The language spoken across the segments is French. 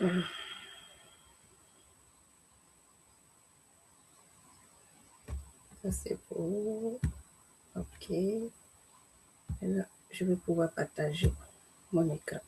Ça, c'est beau. OK. Et là, je vais pouvoir partager mon écran.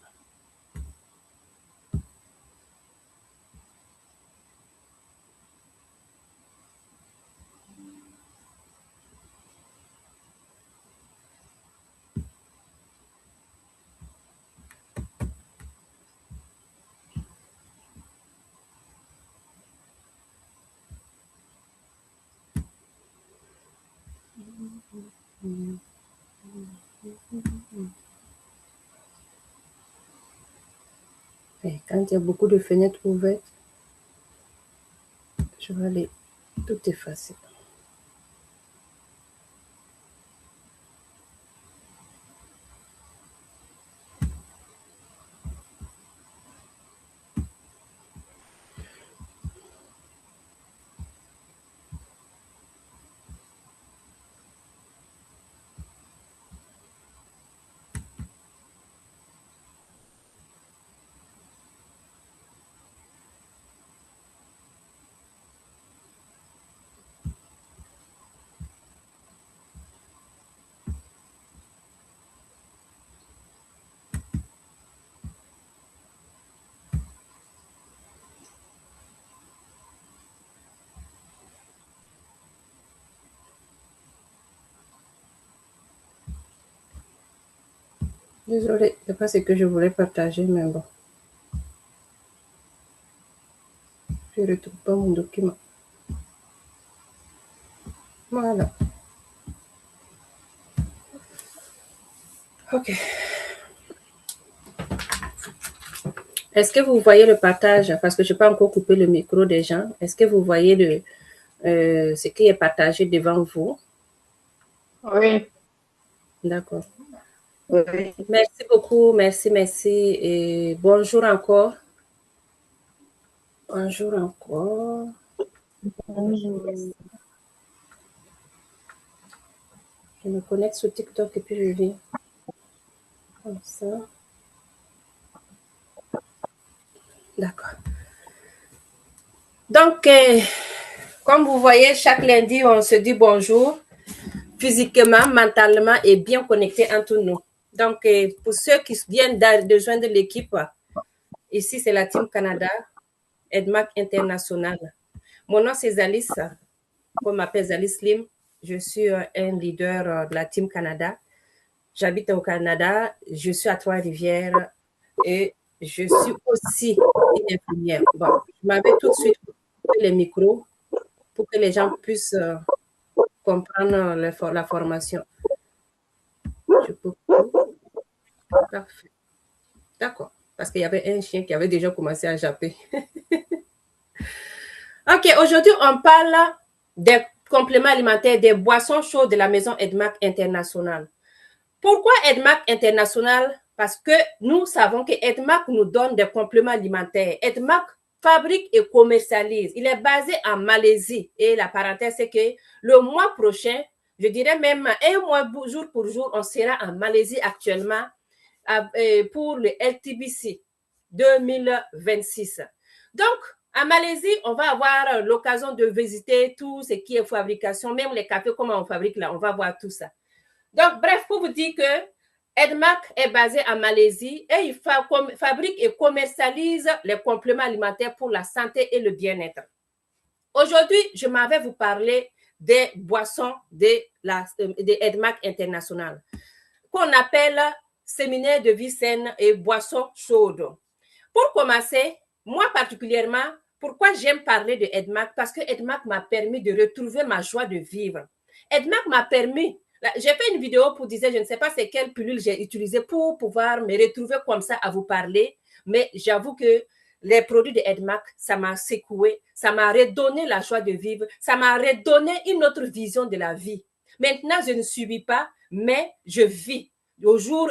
Et quand il y a beaucoup de fenêtres ouvertes, je vais aller tout effacer. Désolée, c'est pas ce que je voulais partager, mais bon. Je ne retrouve pas mon document. Voilà. OK. Est-ce que vous voyez le partage? Parce que je n'ai pas encore coupé le micro des gens. Est-ce que vous voyez ce qui est partagé devant vous? Oui. D'accord. Oui. Merci beaucoup. Merci. Et bonjour encore. Bonjour encore. Bonjour. Je me connecte sur TikTok et puis je viens. Comme ça. D'accord. Donc, comme vous voyez, chaque lundi, on se dit bonjour, physiquement, mentalement et bien connectés entre nous. Donc, pour ceux qui viennent de joindre l'équipe, ici, c'est la Team Canada, EDMAC International. Mon nom, c'est Zalis, qu'on m'appelle Zalis Slim. Je suis un leader de la Team Canada. J'habite au Canada, je suis à Trois-Rivières et je suis aussi une infirmière. Bon, je m'avais tout de suite coupé les micros pour que les gens puissent comprendre la formation. Je peux... Parfait. D'accord. Parce qu'il y avait un chien qui avait déjà commencé à japper. OK, aujourd'hui, on parle des compléments alimentaires, des boissons chaudes de la maison EDMAC International. Pourquoi EDMAC International? Parce que nous savons que EDMAC nous donne des compléments alimentaires. EDMAC fabrique et commercialise. Il est basé en Malaisie. Et la parenthèse, c'est que le mois prochain, je dirais même un mois jour pour jour, on sera en Malaisie actuellement pour le LTBC 2026. Donc, en Malaisie, on va avoir l'occasion de visiter tout ce qui est fabrication, même les cafés, comment on fabrique là, on va voir tout ça. Donc, bref, pour vous dire que EDMAC est basé en Malaisie et il fabrique et commercialise les compléments alimentaires pour la santé et le bien-être. Aujourd'hui, je m'en vais vous parler des boissons de EDMAC International, qu'on appelle séminaire de vie saine et boissons chaudes. Pour commencer, moi particulièrement, pourquoi j'aime parler de EDMAC? Parce que EDMAC m'a permis de retrouver ma joie de vivre. EDMAC m'a permis, j'ai fait une vidéo pour dire, je ne sais pas c'est quelle pilule j'ai utilisée pour pouvoir me retrouver comme ça à vous parler, mais j'avoue que les produits de EDMAC, ça m'a secoué, ça m'a redonné la joie de vivre, ça m'a redonné une autre vision de la vie. Maintenant, je ne subis pas, mais je vis de jour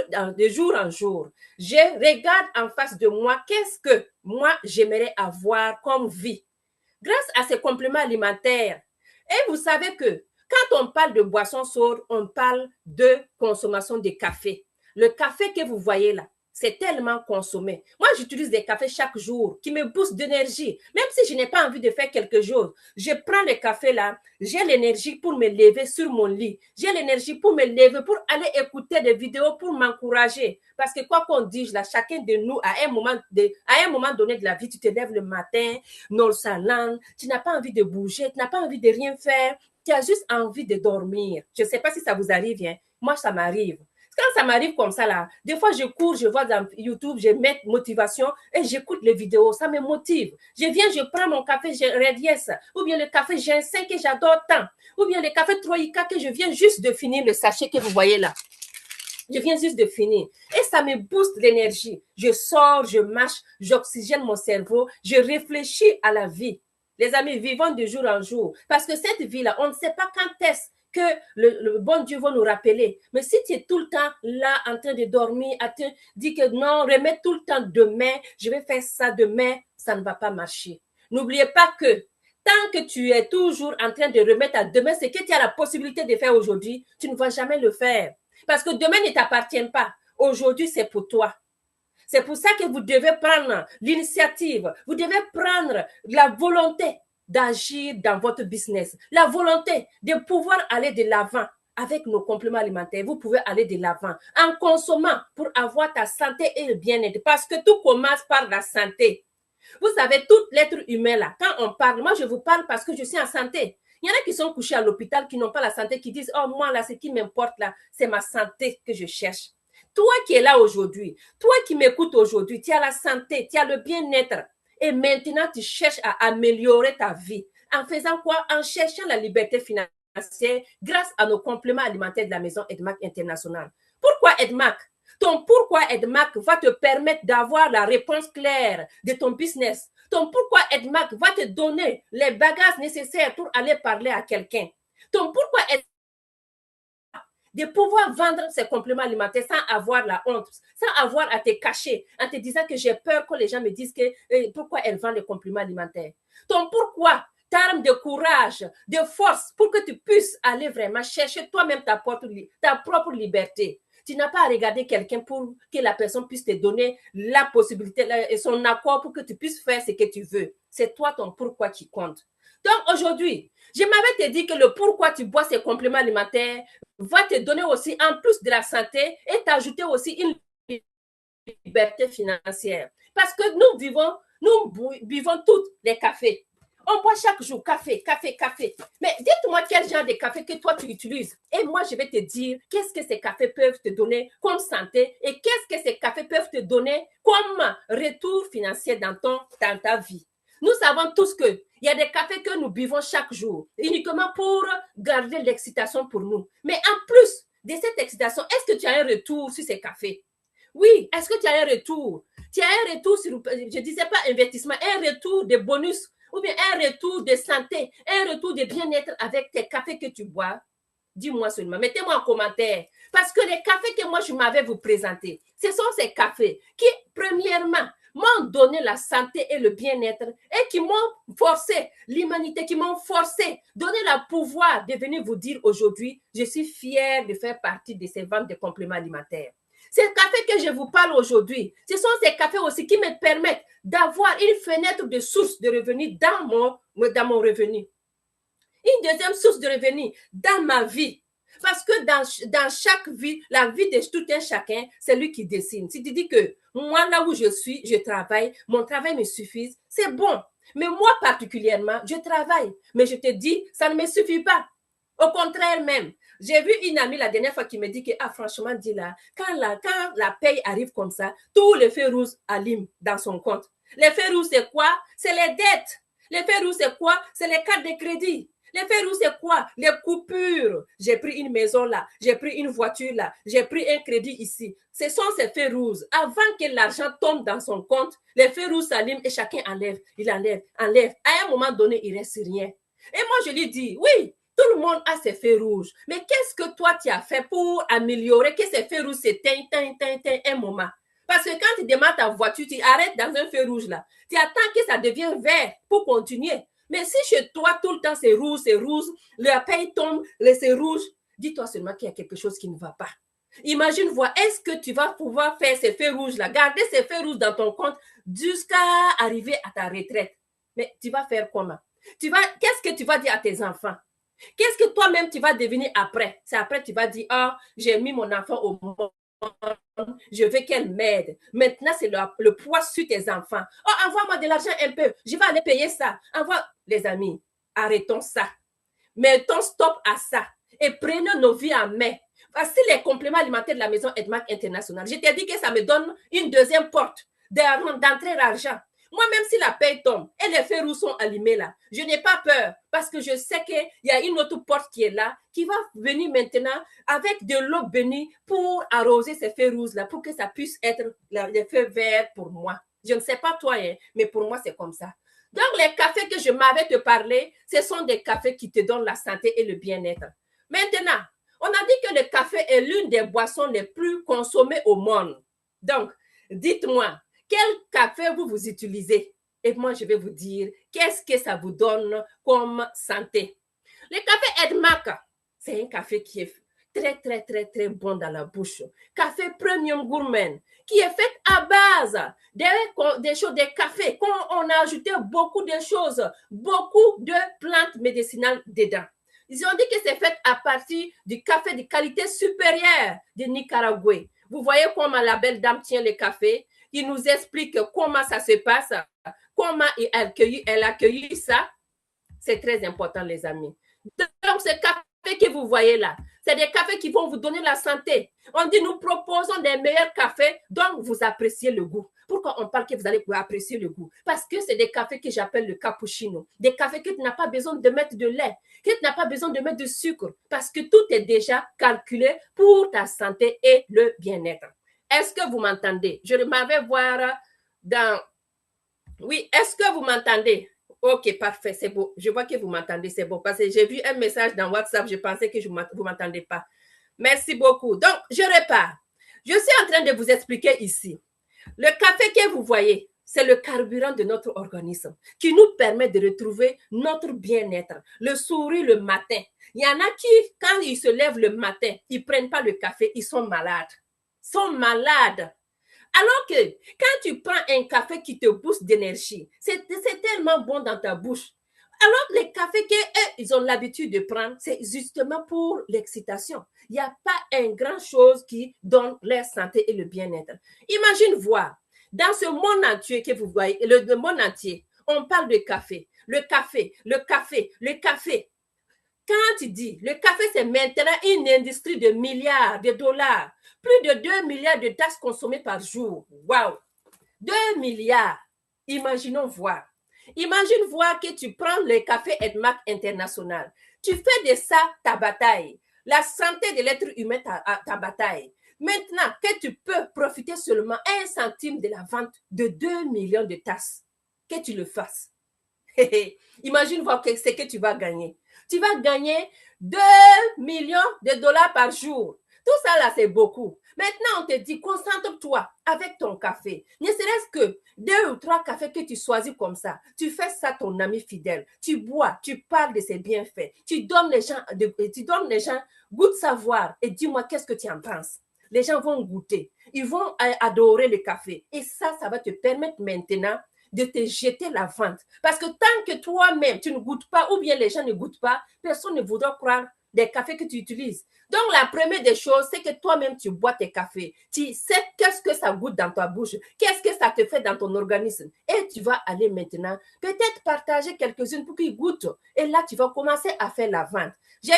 en jour. Je regarde en face de moi, qu'est-ce que moi j'aimerais avoir comme vie grâce à ces compléments alimentaires. Et vous savez que quand on parle de boissons chaudes, on parle de consommation de café. Le café que vous voyez là, c'est tellement consommé. Moi, j'utilise des cafés chaque jour qui me boostent d'énergie. Même si je n'ai pas envie de faire quelque chose, je prends le café là, j'ai l'énergie pour me lever sur mon lit. J'ai l'énergie pour me lever, pour aller écouter des vidéos, pour m'encourager. Parce que quoi qu'on dise là, chacun de nous, à un moment donné de la vie, tu te lèves le matin, non salon, tu n'as pas envie de bouger, tu n'as pas envie de rien faire, tu as juste envie de dormir. Je ne sais pas si ça vous arrive, hein. Moi, ça m'arrive. Quand ça m'arrive comme ça, là, des fois, je cours, je vois dans YouTube, je mets motivation et j'écoute les vidéos. Ça me motive. Je viens, je prends mon café Red Yes, ou bien le café Ginseng que j'adore tant, ou bien le café Troïka que je viens juste de finir, le sachet que vous voyez là. Je viens juste de finir. Et ça me booste l'énergie. Je sors, je marche, j'oxygène mon cerveau, je réfléchis à la vie. Les amis, vivons de jour en jour. Parce que cette vie-là, on ne sait pas quand est-ce que le bon Dieu va nous rappeler. Mais si tu es tout le temps là, en train de dormir, à te dire que non, remets tout le temps demain, je vais faire ça demain, ça ne va pas marcher. N'oubliez pas que tant que tu es toujours en train de remettre à demain ce que tu as la possibilité de faire aujourd'hui, tu ne vas jamais le faire. Parce que demain ne t'appartient pas. Aujourd'hui, c'est pour toi. C'est pour ça que vous devez prendre l'initiative. Vous devez prendre la volonté d'agir dans votre business. La volonté de pouvoir aller de l'avant. Avec nos compléments alimentaires, vous pouvez aller de l'avant en consommant pour avoir ta santé et le bien-être. Parce que tout commence par la santé. Vous savez, tout l'être humain là, quand on parle, moi je vous parle parce que je suis en santé. Il y en a qui sont couchés à l'hôpital, qui n'ont pas la santé, qui disent, oh moi là, ce qui m'importe là, c'est ma santé que je cherche. Toi qui es là aujourd'hui, toi qui m'écoutes aujourd'hui, tu as la santé, tu as le bien-être. Et maintenant, tu cherches à améliorer ta vie. En faisant quoi? En cherchant la liberté financière grâce à nos compléments alimentaires de la maison Edmac International. Pourquoi Edmac? Ton pourquoi Edmac va te permettre d'avoir la réponse claire de ton business. Ton pourquoi Edmac va te donner les bagages nécessaires pour aller parler à quelqu'un. Ton pourquoi Edmac de pouvoir vendre ces compléments alimentaires sans avoir la honte, sans avoir à te cacher, en te disant que j'ai peur que les gens me disent que pourquoi elle vend les compléments alimentaires. Ton pourquoi t'armes de courage, de force pour que tu puisses aller vraiment chercher toi-même ta propre liberté. Tu n'as pas à regarder quelqu'un pour que la personne puisse te donner la possibilité et son accord pour que tu puisses faire ce que tu veux. C'est toi ton pourquoi qui compte. Donc aujourd'hui, je m'avais te dit que le pourquoi tu bois ces compléments alimentaires va te donner aussi, en plus de la santé, et t'ajouter aussi une liberté financière. Parce que nous buvons tous les cafés. On boit chaque jour café. Mais dites-moi quel genre de café que toi tu utilises. Et moi, je vais te dire qu'est-ce que ces cafés peuvent te donner comme santé et qu'est-ce que ces cafés peuvent te donner comme retour financier dans ta vie. Nous savons tous qu'il y a des cafés que nous buvons chaque jour, uniquement pour garder l'excitation pour nous. Mais en plus de cette excitation, est-ce que tu as un retour sur ces cafés? Oui, est-ce que tu as un retour? Tu as un retour sur, je ne disais pas investissement, un retour de bonus ou bien un retour de santé, un retour de bien-être avec tes cafés que tu bois? Dis-moi seulement, mettez-moi en commentaire. Parce que les cafés que moi je m'avais vous présenter, ce sont ces cafés qui, premièrement, m'ont donné la santé et le bien-être et qui m'ont forcé, l'humanité qui m'ont forcé, donné le pouvoir de venir vous dire aujourd'hui, je suis fière de faire partie de ces ventes de compléments alimentaires. Ces cafés que je vous parle aujourd'hui, ce sont ces cafés aussi qui me permettent d'avoir une fenêtre de source de revenus dans mon revenu. Une deuxième source de revenus dans ma vie. Parce que dans chaque vie, la vie de tout un chacun, c'est lui qui dessine. Si tu dis que moi, là où je suis, je travaille, mon travail me suffit, c'est bon. Mais moi particulièrement, je travaille. Mais je te dis, ça ne me suffit pas. Au contraire même, j'ai vu une amie la dernière fois qui me dit que, franchement, dit là, quand la paye arrive comme ça, tous les feux rouges allument dans son compte. Les feux rouges, c'est quoi? C'est les dettes. Les feux rouges, c'est quoi? C'est les cartes de crédit. Les feux rouges, c'est quoi? Les coupures. J'ai pris une maison là, j'ai pris une voiture là, j'ai pris un crédit ici. Ce sont ces feux rouges. Avant que l'argent tombe dans son compte, les feux rouges s'allument et chacun enlève. Il enlève. À un moment donné, il ne reste rien. Et moi, je lui dis, oui, tout le monde a ses feux rouges. Mais qu'est-ce que toi, tu as fait pour améliorer que ces feux rouges s'éteignent un moment? Parce que quand tu démarres ta voiture, tu arrêtes dans un feu rouge là. Tu attends que ça devienne vert pour continuer. Mais si chez toi, tout le temps, c'est rouge, la paye tombe, c'est rouge, dis-toi seulement qu'il y a quelque chose qui ne va pas. Imagine voir, est-ce que tu vas pouvoir faire ces feux rouges-là, garder ces feux rouges dans ton compte jusqu'à arriver à ta retraite? Mais tu vas faire comment? Qu'est-ce que tu vas dire à tes enfants? Qu'est-ce que toi-même tu vas devenir après? C'est après tu vas dire, ah, j'ai mis mon enfant au monde, je veux qu'elle m'aide. Maintenant, c'est le poids sur tes enfants. Oh, envoie-moi de l'argent un peu, je vais aller payer ça. Envoie, les amis, arrêtons ça. Mettons stop à ça et prenons nos vies en main. Voici les compléments alimentaires de la maison Edmac International. Je t'ai dit que ça me donne une deuxième porte d'entrée d'argent. Moi, même si la paye tombe et les feux rouges sont allumés là, je n'ai pas peur parce que je sais qu'il y a une autre porte qui est là, qui va venir maintenant avec de l'eau bénie pour arroser ces feux rouges là, pour que ça puisse être les feux verts pour moi. Je ne sais pas toi, hein, mais pour moi, c'est comme ça. Donc, les cafés que je m'avais te parlé, ce sont des cafés qui te donnent la santé et le bien-être. Maintenant, on a dit que le café est l'une des boissons les plus consommées au monde. Donc, dites-moi, quel café vous utilisez? Et moi, je vais vous dire qu'est-ce que ça vous donne comme santé. Le café Edmac, c'est un café qui est très bon dans la bouche. Café premium gourmet, qui est fait à base des choses, des cafés, qu'on a ajouté beaucoup de choses, beaucoup de plantes médicinales dedans. Ils ont dit que c'est fait à partir du café de qualité supérieure de Nicaragua. Vous voyez comment la belle dame tient le café. Il nous explique comment ça se passe, comment elle accueille ça. C'est très important, les amis. Donc, ce café que vous voyez là, c'est des cafés qui vont vous donner la santé. On dit, nous proposons des meilleurs cafés, donc vous appréciez le goût. Pourquoi on parle que vous allez apprécier le goût? Parce que c'est des cafés que j'appelle le cappuccino. Des cafés que tu n'as pas besoin de mettre de lait, que tu n'as pas besoin de mettre de sucre, parce que tout est déjà calculé pour ta santé et le bien-être. Est-ce que vous m'entendez? Je m'avais voir dans... Oui, est-ce que vous m'entendez? Ok, parfait, c'est beau. Je vois que vous m'entendez, c'est bon. Parce que j'ai vu un message dans WhatsApp, je pensais que vous ne m'entendez pas. Merci beaucoup. Donc, je repars. Je suis en train de vous expliquer ici. Le café que vous voyez, c'est le carburant de notre organisme qui nous permet de retrouver notre bien-être, le sourire le matin. Il y en a qui, quand ils se lèvent le matin, ils ne prennent pas le café, ils sont malades. Ils sont malades. Alors que quand tu prends un café qui te booste d'énergie, c'est tellement bon dans ta bouche. Alors les cafés qu'ils ont l'habitude de prendre, c'est justement pour l'excitation. Il n'y a pas une grande chose qui donne leur santé et le bien-être. Imagine voir, dans ce monde entier que vous voyez, le monde entier, on parle de café. Le café, le café, le café. Quand tu dis, le café, c'est maintenant une industrie de milliards de dollars. Plus de 2 milliards de tasses consommées par jour. Waouh! 2 milliards. Imaginons voir. Imagine voir que tu prends le café Edmac International. Tu fais de ça ta bataille. La santé de l'être humain, ta bataille. Maintenant que tu peux profiter seulement 1 centime de la vente de 2 millions de tasses, que tu le fasses. Imagine voir ce que tu vas gagner. Tu vas gagner 2 millions de dollars par jour. Tout ça là, c'est beaucoup. Maintenant, on te dit, concentre-toi avec ton café. Ne serait-ce que 2 ou 3 cafés que tu choisis comme ça. Tu fais ça ton ami fidèle. Tu bois, tu parles de ses bienfaits. Tu donnes les gens goût de savoir et dis-moi qu'est-ce que tu en penses. Les gens vont goûter. Ils vont adorer le café. Et ça va te permettre maintenant de te jeter la vente. Parce que tant que toi-même, tu ne goûtes pas ou bien les gens ne goûtent pas, personne ne voudra croire des cafés que tu utilises. Donc, la première des choses, c'est que toi-même, tu bois tes cafés. Tu sais qu'est-ce que ça goûte dans ta bouche, qu'est-ce que ça te fait dans ton organisme. Et tu vas aller maintenant peut-être partager quelques-unes pour qu'ils goûtent. Et là, tu vas commencer à faire la vente. J'ai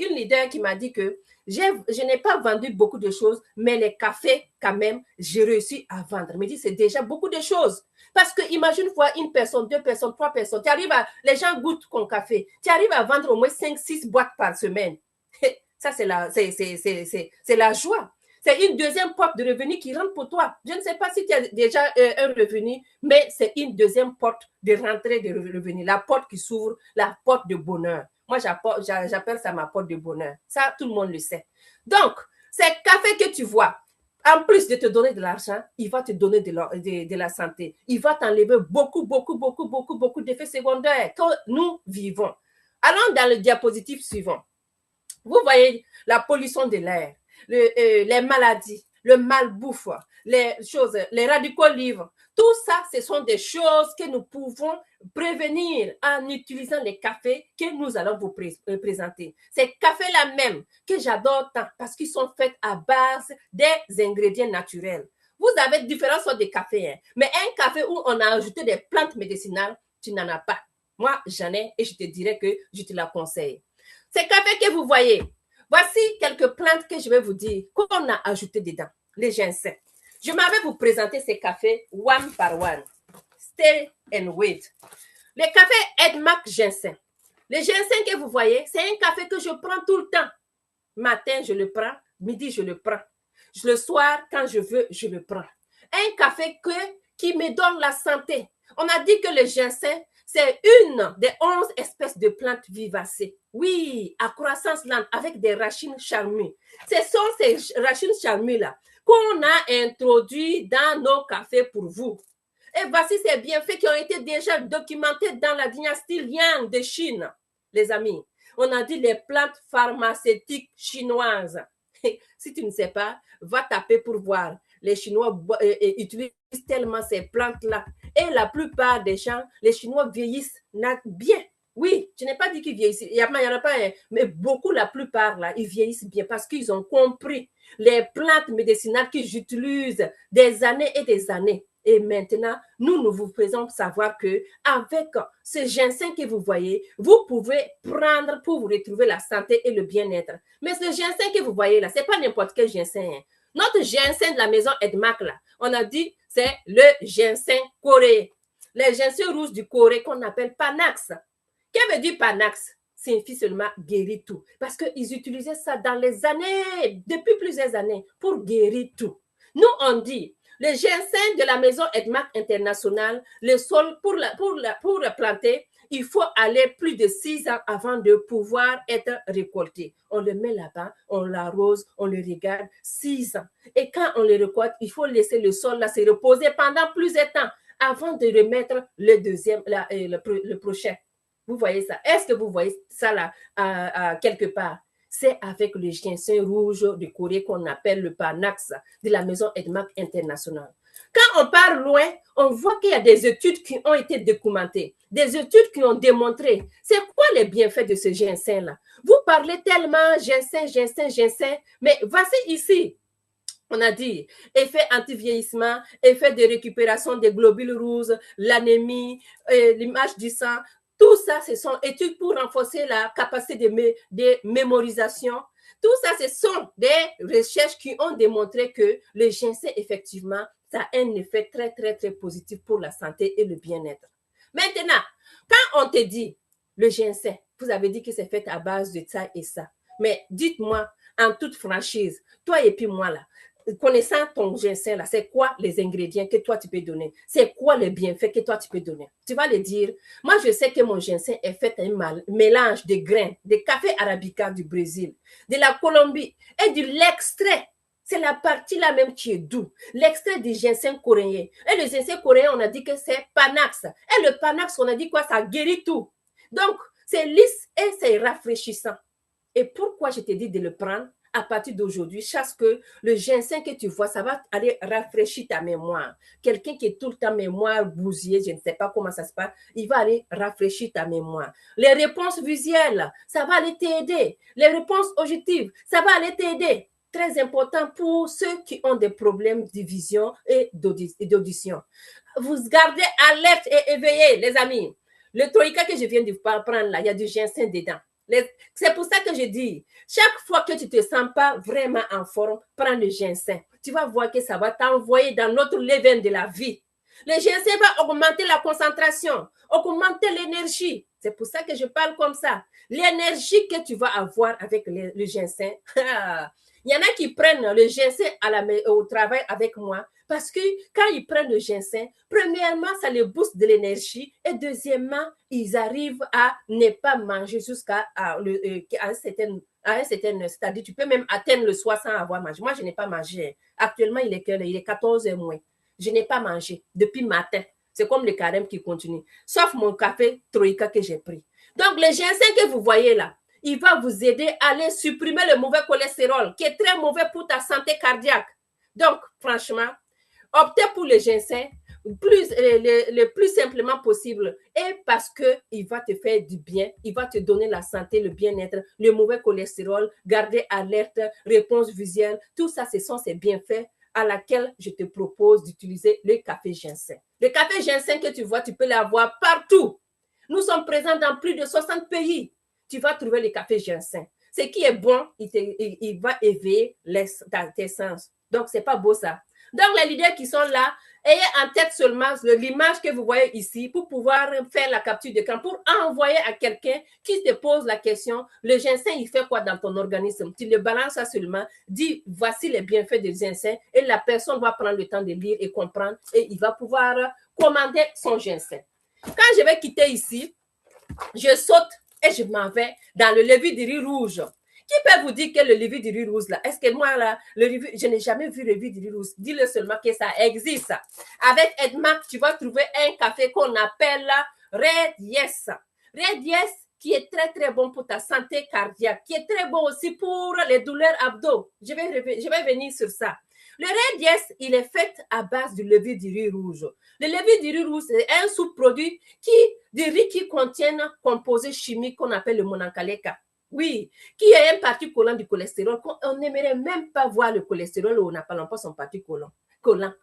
une leader qui m'a dit que je n'ai pas vendu beaucoup de choses, mais les cafés, quand même, j'ai réussi à vendre. Elle me dit, c'est déjà beaucoup de choses. Parce que imagine fois une personne, 2 personnes, 3 personnes, les gens goûtent ton café. Tu arrives à vendre au moins 5, 6 boîtes par semaine. Ça, c'est la joie. C'est une deuxième porte de revenu qui rentre pour toi. Je ne sais pas si tu as déjà un revenu, mais c'est une deuxième porte de rentrée de revenu. La porte qui s'ouvre, la porte de bonheur. Moi, j'appelle ça ma porte de bonheur. Ça, tout le monde le sait. Donc, ces cafés que tu vois, en plus de te donner de l'argent, il va te donner de la santé. Il va t'enlever beaucoup d'effets secondaires que nous vivons. Allons dans le diapositive suivant. Vous voyez la pollution de l'air. les maladies, le malbouffe, les choses, les radicaux libres. Tout ça, ce sont des choses que nous pouvons prévenir en utilisant les cafés que nous allons vous présenter. Ces cafés-là même que j'adore tant parce qu'ils sont faits à base des ingrédients naturels. Vous avez différentes sortes de cafés, hein, mais un café où on a ajouté des plantes médicinales, tu n'en as pas. Moi, j'en ai et je te dirais que je te la conseille. Ces cafés que vous voyez, voici quelques plantes que je vais vous dire qu'on a ajoutées dedans. Les ginseng. Je m'en vais vous présenter ces cafés one par one. Stay and wait. Le café Edmac Ginseng. Le ginseng que vous voyez, c'est un café que je prends tout le temps. Matin, je le prends. Midi, je le prends. Le soir, quand je veux, je le prends. Un café qui me donne la santé. On a dit que le ginseng, c'est une des 11 espèces de plantes vivacées. Oui, à croissance lente, avec des racines charnues. Ce sont ces racines charnues-là qu'on a introduit dans nos cafés pour vous. Et voici ces bienfaits qui ont été déjà documentés dans la dynastie Liang de Chine, les amis. On a dit les plantes pharmaceutiques chinoises. Si tu ne sais pas, va taper pour voir. Les Chinois utilisent tellement ces plantes-là. Et la plupart des gens, les Chinois vieillissent bien. Oui, je n'ai pas dit qu'ils vieillissent. Il y en a pas, mais beaucoup, la plupart, là, ils vieillissent bien parce qu'ils ont compris les plantes médicinales qu'ils utilisent des années et des années. Et maintenant, nous vous faisons savoir que avec ce ginseng que vous voyez, vous pouvez prendre pour vous retrouver la santé et le bien-être. Mais ce ginseng que vous voyez là, c'est pas n'importe quel ginseng. Hein. Notre ginseng de la maison Edmac là, on a dit c'est le ginseng coréen. Les ginseng rouges du Corée qu'on appelle Panax. Qu'est-ce que veut dire Panax? Signifie seulement guérir tout. Parce qu'ils utilisaient ça dans les années, depuis plusieurs années, pour guérir tout. Nous, on dit, le ginseng de la maison Edmac International, le sol pour le planter, il faut aller plus de 6 ans avant de pouvoir être récolté. On le met là-bas, on l'arrose, on le regarde, 6 ans. Et quand on le récolte, il faut laisser le sol là se reposer pendant plusieurs temps avant de remettre le deuxième, le prochain. Vous voyez ça? Est-ce que vous voyez ça là quelque part? C'est avec le ginseng rouge de Corée qu'on appelle le Panax de la maison Edmac International. Quand on part loin, on voit qu'il y a des études qui ont été documentées, des études qui ont démontré c'est quoi les bienfaits de ce ginseng-là. Vous parlez tellement ginseng, mais voici ici. On a dit effet anti-vieillissement, effet de récupération des globules rouges, l'anémie, l'image du sang. Tout ça, ce sont études pour renforcer la capacité de mémorisation. Tout ça, ce sont des recherches qui ont démontré que le ginseng, effectivement, ça a un effet très, très, très positif pour la santé et le bien-être. Maintenant, quand on te dit le ginseng, vous avez dit que c'est fait à base de ça et ça. Mais dites-moi, en toute franchise, toi et puis moi là, connaissant ton ginseng là, c'est quoi les ingrédients que toi tu peux donner? C'est quoi les bienfaits que toi tu peux donner? Tu vas le dire. Moi, je sais que mon ginseng est fait un mélange de grains, de café arabica du Brésil, de la Colombie et de l'extrait. C'est la partie là même qui est doux. L'extrait du ginseng coréen. Et le ginseng coréen, on a dit que c'est Panax. Et le Panax, on a dit quoi? Ça guérit tout. Donc, c'est lisse et c'est rafraîchissant. Et pourquoi je t'ai dit de le prendre? À partir d'aujourd'hui, chaque que le ginseng que tu vois, ça va aller rafraîchir ta mémoire. Quelqu'un qui est tout le temps mémoire bousillée, je ne sais pas comment ça se passe, il va aller rafraîchir ta mémoire. Les réponses visuelles, ça va aller t'aider. Les réponses auditives, ça va aller t'aider. Très important pour ceux qui ont des problèmes de vision et d'audition. Vous gardez alerte et éveillé, les amis. Le troïka que je viens de prendre là, il y a du ginseng dedans. C'est pour ça que je dis, chaque fois que tu ne te sens pas vraiment en forme, prends le ginseng. Tu vas voir que ça va t'envoyer dans notre levain de la vie. Le ginseng va augmenter la concentration, augmenter l'énergie. C'est pour ça que je parle comme ça. L'énergie que tu vas avoir avec le ginseng. Il y en a qui prennent le ginseng au travail avec moi parce que quand ils prennent le ginseng, premièrement, ça les booste de l'énergie et deuxièmement, ils arrivent à ne pas manger jusqu'à un certain, c'est-à-dire tu peux même atteindre le soir sans avoir mangé. Moi, je n'ai pas mangé. Actuellement, il est 14 h moins. Je n'ai pas mangé depuis matin. C'est comme le carême qui continue. Sauf mon café Troïka que j'ai pris. Donc, le ginseng que vous voyez là, il va vous aider à aller supprimer le mauvais cholestérol qui est très mauvais pour ta santé cardiaque. Donc, franchement, optez pour le ginseng le plus simplement possible et parce qu'il va te faire du bien, il va te donner la santé, le bien-être, le mauvais cholestérol, garder alerte, réponse visuelle, tout ça, ce sont ces bienfaits à laquelle je te propose d'utiliser le café ginseng. Le café ginseng que tu vois, tu peux l'avoir partout. Nous sommes présents dans plus de 60 pays. Tu vas trouver le café ginseng. Ce qui est bon, il va éveiller tes sens. Donc, c'est pas beau ça. Donc, les leaders qui sont là, ayez en tête seulement l'image que vous voyez ici pour pouvoir faire la capture d'écran, pour envoyer à quelqu'un qui te pose la question, le ginseng, il fait quoi dans ton organisme? Tu le balances ça seulement, dis, voici les bienfaits du ginseng et la personne va prendre le temps de lire et comprendre et il va pouvoir commander son ginseng. Quand je vais quitter ici, je saute et je m'en vais dans le levier de riz rouge. Qui peut vous dire que le levier de riz rouge là? Est-ce que moi là, je n'ai jamais vu le levier de riz rouge. Dis-le seulement que ça existe. Avec Edmac, tu vas trouver un café qu'on appelle Red Yes. Red Yes qui est très très bon pour ta santé cardiaque, qui est très bon aussi pour les douleurs abdos. Je vais venir sur ça. Le Red Yes, il est fait à base du levier de riz rouge. Le levier de riz rouge, c'est un sous-produit du riz qui contient un composé chimique qu'on appelle le monakaleka. Oui, qui est un parti collant du cholestérol. On n'aimerait même pas voir le cholestérol où on n'appelle pas son parti collant. Donc,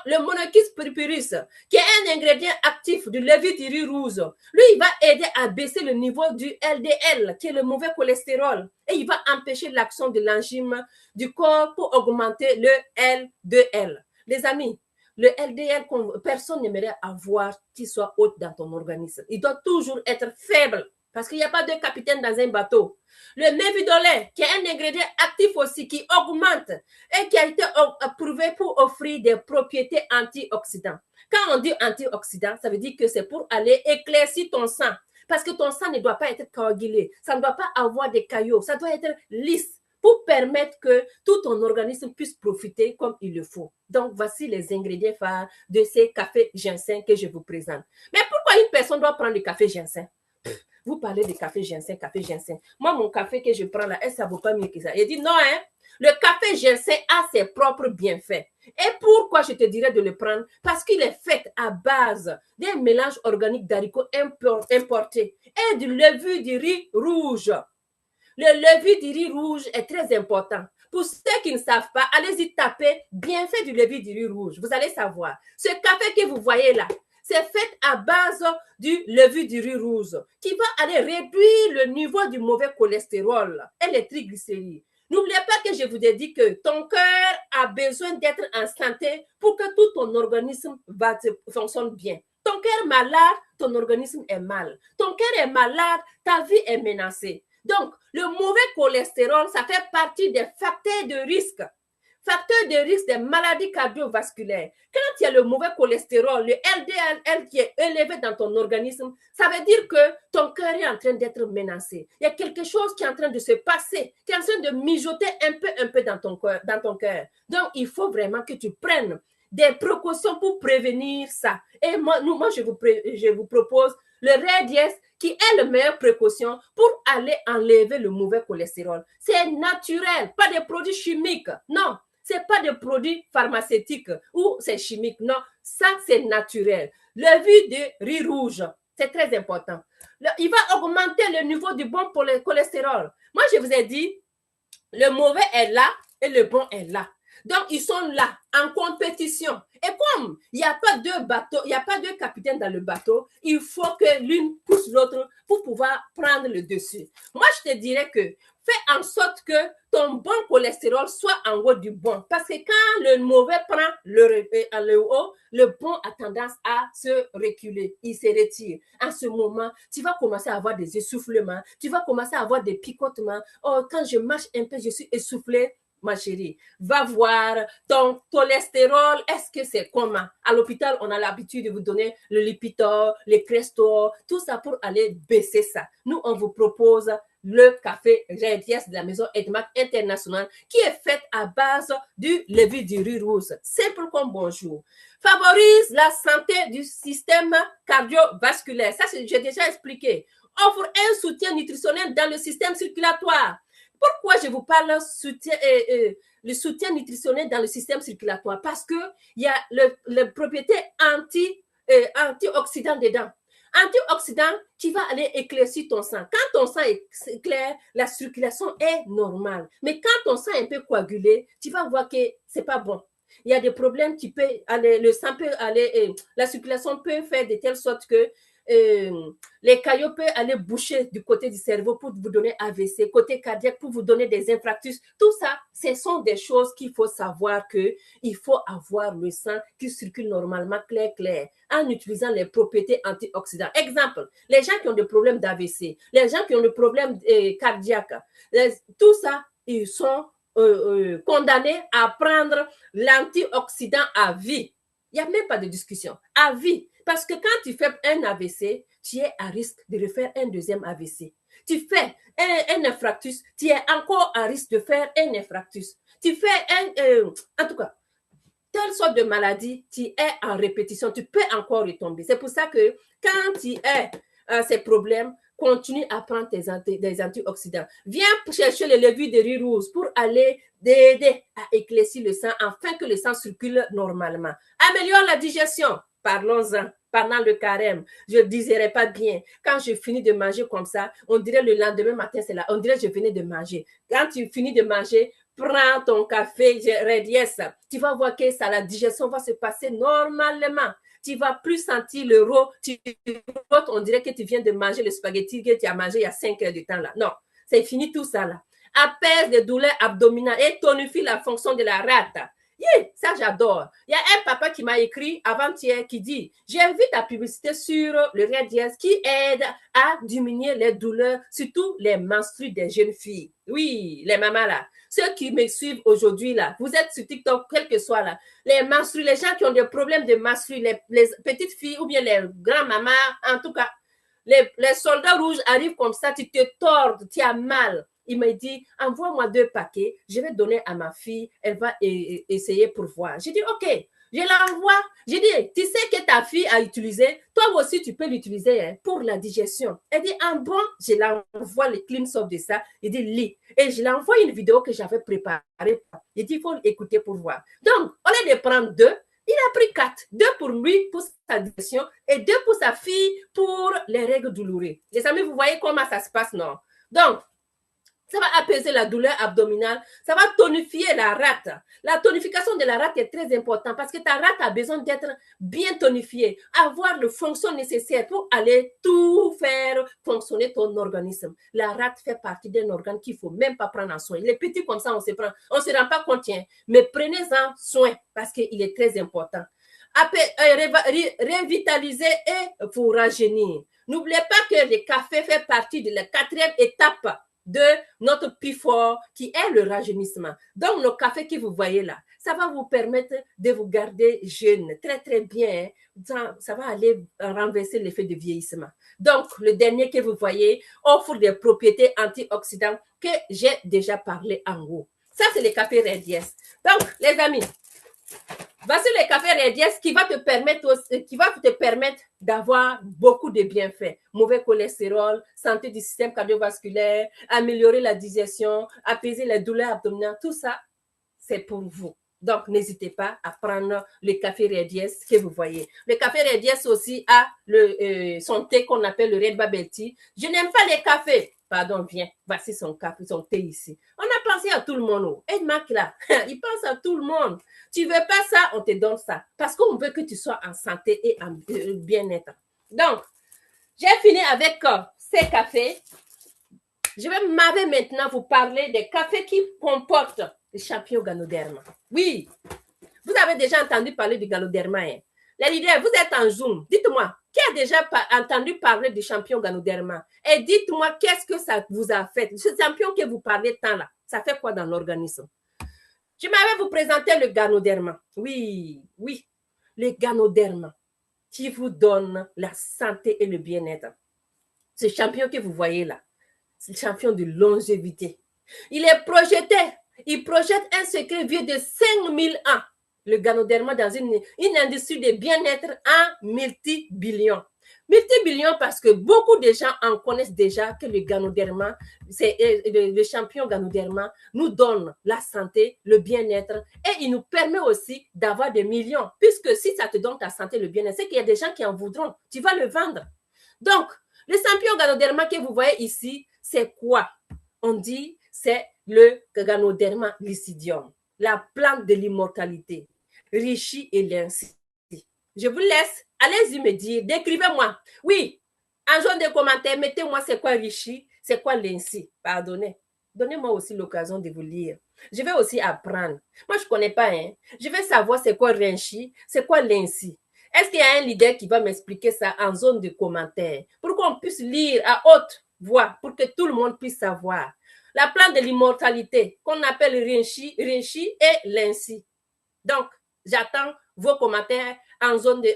le Monachus purpurus, qui est un ingrédient actif du levier de riz rouge, lui, il va aider à baisser le niveau du LDL, qui est le mauvais cholestérol, et il va empêcher l'action de l'enzyme du corps pour augmenter le LDL. Les amis, le LDL, personne n'aimerait avoir qu'il soit haut dans ton organisme. Il doit toujours être faible. Parce qu'il n'y a pas de capitaine dans un bateau. Le mévidolin, qui est un ingrédient actif aussi, qui augmente et qui a été approuvé pour offrir des propriétés antioxydantes. Quand on dit antioxydant, ça veut dire que c'est pour aller éclaircir ton sang. Parce que ton sang ne doit pas être coagulé. Ça ne doit pas avoir des caillots. Ça doit être lisse pour permettre que tout ton organisme puisse profiter comme il le faut. Donc, voici les ingrédients phares de ces cafés ginseng que je vous présente. Mais pourquoi une personne doit prendre du café ginseng? Vous parlez de café ginseng, café ginseng. Moi, mon café que je prends là, ça ne vaut pas mieux que ça. Il dit non, hein? Le café ginseng a ses propres bienfaits. Et pourquoi je te dirais de le prendre? Parce qu'il est fait à base d'un mélange organique d'haricots importés et du levure du riz rouge. Le levure du riz rouge est très important. Pour ceux qui ne savent pas, allez-y taper bienfait du levure du riz rouge. Vous allez savoir. Ce café que vous voyez là, c'est fait à base du levure du riz rouge qui va aller réduire le niveau du mauvais cholestérol et les triglycérides. N'oubliez pas que je vous ai dit que ton cœur a besoin d'être en santé pour que tout ton organisme fonctionne bien. Ton cœur est malade, ton organisme est mal. Ton cœur est malade, ta vie est menacée. Donc, le mauvais cholestérol, ça fait partie des facteurs de risque. Facteur de risque des maladies cardiovasculaires. Quand il y a le mauvais cholestérol, le LDL qui est élevé dans ton organisme, ça veut dire que ton cœur est en train d'être menacé. Il y a quelque chose qui est en train de se passer, qui est en train de mijoter un peu dans ton cœur. Donc, il faut vraiment que tu prennes des précautions pour prévenir ça. Et moi je vous propose le Red Yes qui est la meilleure précaution pour aller enlever le mauvais cholestérol. C'est naturel, pas des produits chimiques. Non. Ce n'est pas des produits pharmaceutiques ou c'est chimique. Non, ça, c'est naturel. Levure de riz rouge, c'est très important. Il va augmenter le niveau du bon cholestérol. Moi, je vous ai dit, le mauvais est là et le bon est là. Donc, ils sont là, en compétition. Et comme il n'y a pas deux bateaux, il n'y a pas deux capitaines dans le bateau, il faut que l'une pousse l'autre pour pouvoir prendre le dessus. Moi, je te dirais que fais en sorte que ton bon cholestérol soit en haut du bon. Parce que quand le mauvais prend le haut, le bon a tendance à se reculer. Il se retire. En ce moment, tu vas commencer à avoir des essoufflements. Tu vas commencer à avoir des picotements. Oh, quand je marche un peu, je suis essoufflée. Ma chérie, va voir ton cholestérol. Est-ce que c'est comment? À l'hôpital, on a l'habitude de vous donner le Lipitor, les Crestor, tout ça pour aller baisser ça. Nous, on vous propose le café Red Yes de la maison Edmac International qui est fait à base du levure du riz rouge. Simple comme bonjour. Favorise la santé du système cardiovasculaire. Ça, j'ai déjà expliqué. offre un soutien nutritionnel dans le système circulatoire. Pourquoi je vous parle le soutien nutritionnel dans le système circulatoire? Parce qu'il y a le propriété antioxydant dedans. Antioxydant qui va aller éclaircir ton sang. Quand ton sang est clair, la circulation est normale. Mais quand ton sang est un peu coagulé, tu vas voir que c'est pas bon. Il y a des problèmes qui peuvent aller, le sang peut aller, la circulation peut faire de telle sorte que les caillots peuvent aller boucher du côté du cerveau pour vous donner AVC, côté cardiaque pour vous donner des infarctus. Tout ça, ce sont des choses qu'il faut savoir qu'il faut avoir le sang qui circule normalement clair, en utilisant les propriétés antioxydantes. Exemple, les gens qui ont des problèmes d'AVC, les gens qui ont des problèmes cardiaques, tout ça, ils sont condamnés à prendre l'antioxydant à vie. Il n'y a même pas de discussion. À vie. Parce que quand tu fais un AVC, tu es à risque de refaire un deuxième AVC. Tu fais un infarctus, tu es encore à risque de faire un infarctus. Tu fais en tout cas, telle sorte de maladie, tu es en répétition, tu peux encore retomber. C'est pour ça que quand tu es à ces problèmes, continue à prendre des antioxydants. Viens chercher les levures de riz rouge pour aller aider à éclaircir le sang afin que le sang circule normalement. Améliore la digestion. Parlons-en. Pendant le carême, je ne digérais pas bien. Quand je finis de manger comme ça, on dirait le lendemain matin, c'est là. On dirait que je venais de manger. Quand tu finis de manger, prends ton café Red Yes. Tu vas voir que ça, la digestion va se passer normalement. Tu ne vas plus sentir le rot. On dirait que tu viens de manger le spaghetti que tu as mangé il y a 5 heures de temps là. Non, c'est fini tout ça là. Apaise les douleurs abdominales et tonifie la fonction de la rate. Yeah, ça j'adore. Il y a un papa qui m'a écrit avant-hier qui dit « J'ai vu ta publicité sur le Red Yes qui aide à diminuer les douleurs, surtout les menstrues des jeunes filles. » Oui, les mamans là. Ceux qui me suivent aujourd'hui là, vous êtes sur TikTok, quel que soit là. Les menstrues, les gens qui ont des problèmes de menstrues, les petites filles ou bien les grands-mamans, en tout cas, les soldats rouges arrivent comme ça, tu te tords, tu as mal. Il m'a dit, envoie-moi 2 paquets, je vais donner à ma fille, elle va essayer pour voir. J'ai dit, ok, je l'envoie. J'ai dit, tu sais que ta fille a utilisé, toi aussi tu peux l'utiliser hein, pour la digestion. Elle dit, en bon, je l'envoie le clean soft de ça. Il dit, lis. Et je l'envoie une vidéo que j'avais préparée. Il dit, il faut l'écouter pour voir. Donc, au lieu de prendre 2, il a pris 4. 2 pour lui, pour sa digestion, et 2 pour sa fille, pour les règles douloureuses. Les amis, vous voyez comment ça se passe, non? Donc, ça va apaiser la douleur abdominale, ça va tonifier la rate. La tonification de la rate est très importante parce que ta rate a besoin d'être bien tonifiée, avoir le fonction nécessaire pour aller tout faire fonctionner ton organisme. La rate fait partie d'un organe qu'il ne faut même pas prendre en soin. Il est petit comme ça, on ne se rend pas compte, mais prenez-en soin parce qu'il est très important. Revitaliser et vous rajeunir. N'oubliez pas que le café fait partie de la 4e étape de notre PIFOR qui est le rajeunissement. Donc, le café que vous voyez là, ça va vous permettre de vous garder jeune, très, très bien. Ça va aller renverser l'effet de vieillissement. Donc, le dernier que vous voyez offre des propriétés antioxydantes que j'ai déjà parlé en haut. Ça, c'est le café Red Yes. Donc, les amis, voici le café Red Yes qui va te permettre d'avoir beaucoup de bienfaits. Mauvais cholestérol, santé du système cardiovasculaire, améliorer la digestion, apaiser les douleurs abdominales, tout ça, c'est pour vous. Donc, n'hésitez pas à prendre le café Red Yes que vous voyez. Le café Red Yes aussi a son thé qu'on appelle le Red Bubble Tea. Je n'aime pas les cafés. Pardon, viens, voici son café, son thé ici. On a pensé à tout le monde. Edmac là, il pense à tout le monde. Tu veux pas ça, on te donne ça. Parce qu'on veut que tu sois en santé et en bien-être. Donc, j'ai fini avec ces cafés. Je vais maintenant vous parler des cafés qui comportent le champignon Ganoderma. Oui, vous avez déjà entendu parler du Ganoderma. Hein? Les leaders, vous êtes en Zoom. Dites-moi, qui a déjà entendu parler du champignon Ganoderma? Et dites-moi, qu'est-ce que ça vous a fait? Ce champignon que vous parlez tant là, ça fait quoi dans l'organisme? Je m'avais vous présenter le Ganoderma. Oui, le Ganoderma qui vous donne la santé et le bien-être. Ce champignon que vous voyez là, c'est le champignon de longévité. Il est projeté. Il projette un secret vieux de 5000 ans. Le Ganoderma dans une industrie de bien-être en multi-billions. Multibillion parce que beaucoup de gens en connaissent déjà que le Ganoderma, c'est le champion Ganoderma nous donne la santé, le bien-être et il nous permet aussi d'avoir des millions. Puisque si ça te donne ta santé, le bien-être, c'est qu'il y a des gens qui en voudront. Tu vas le vendre. Donc, le champion Ganoderma que vous voyez ici, c'est quoi? On dit c'est le Ganoderma lucidium, la plante de l'immortalité, Richie et Lindsay. Je vous laisse, allez-y me dire, décrivez-moi. Oui, en jaune de commentaires, mettez-moi c'est quoi Richie, c'est quoi Lindsay. Pardonnez. Donnez-moi aussi l'occasion de vous lire. Je vais aussi apprendre. Moi, je ne connais pas. Hein. Je vais savoir c'est quoi Richie, c'est quoi Lindsay. Est-ce qu'il y a un leader qui va m'expliquer ça en zone de commentaires pour qu'on puisse lire à haute voix, pour que tout le monde puisse savoir. La plante de l'immortalité qu'on appelle Richie et Lindsay. Donc, j'attends vos commentaires en zone de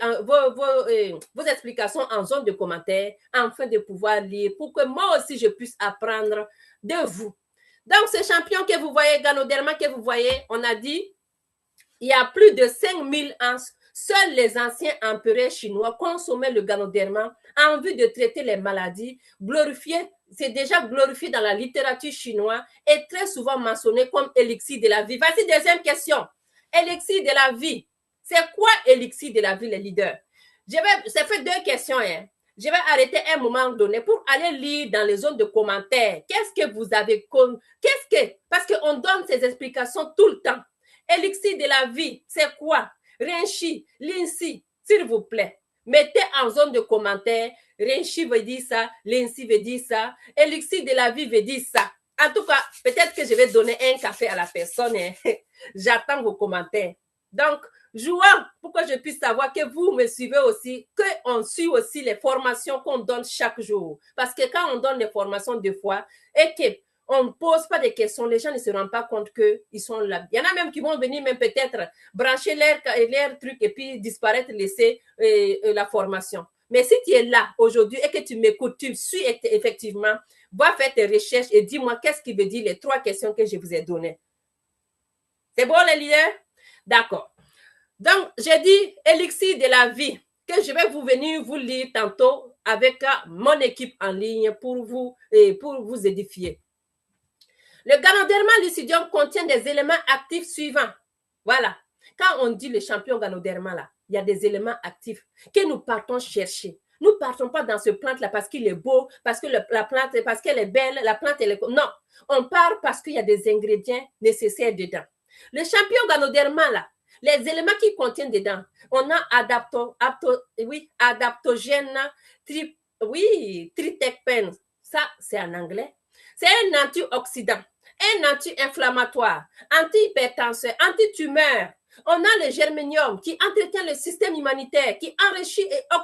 vos explications en zone de commentaires afin de pouvoir lire pour que moi aussi je puisse apprendre de vous. Donc, ce champion que vous voyez, Ganoderma que vous voyez, on a dit, il y a plus de 5000 ans, seuls les anciens empereurs chinois consommaient le Ganoderma en vue de traiter les maladies, glorifié, c'est déjà glorifié dans la littérature chinoise et très souvent mentionné comme élixir de la vie. Voici deuxième question. Élixir de la vie. C'est quoi élixir de la vie, les leaders? Ça fait deux questions. Hein. Je vais arrêter un moment donné pour aller lire dans les zones de commentaires. Qu'est-ce que vous avez comme... Parce qu'on donne ces explications tout le temps. Élixir de la vie, c'est quoi? Renchi, Lindsay, s'il vous plaît. Mettez en zone de commentaires. Renchi veut dire ça, Lindsay veut dire ça, élixir de la vie veut dire ça. En tout cas, peut-être que je vais donner un café à la personne. Hein. J'attends vos commentaires. Donc, jouons pour que je puisse savoir que vous me suivez aussi, qu'on suit aussi les formations qu'on donne chaque jour. Parce que quand on donne les formations deux fois et qu'on ne pose pas de questions, les gens ne se rendent pas compte qu'ils sont là. Il y en a même qui vont venir même peut-être brancher leur truc et puis disparaître, laisser la formation. Mais si tu es là aujourd'hui et que tu m'écoutes, tu suis effectivement, va faire tes recherches et dis-moi qu'est-ce qui veut dire les trois questions que je vous ai données. C'est bon, les leaders? D'accord. Donc, j'ai dit élixir de la vie, que je vais vous venir vous lire tantôt avec mon équipe en ligne pour vous édifier. Le Ganoderma lucidium contient des éléments actifs suivants. Voilà. Quand on dit le champion Ganoderma, là, il y a des éléments actifs que nous partons chercher. Nous ne partons pas dans ce plante-là parce qu'il est beau, parce que la plante, parce qu'elle est belle, la plante, elle est... Non, on part parce qu'il y a des ingrédients nécessaires dedans. Le champion Ganoderma, là, les éléments qui contiennent dedans, on a adaptogène, tritecpène, ça c'est en anglais. C'est un antioxydant, un anti-inflammatoire, anti-hypertenseur, anti-tumeur. On a le germanium qui entretient le système immunitaire, qui enrichit en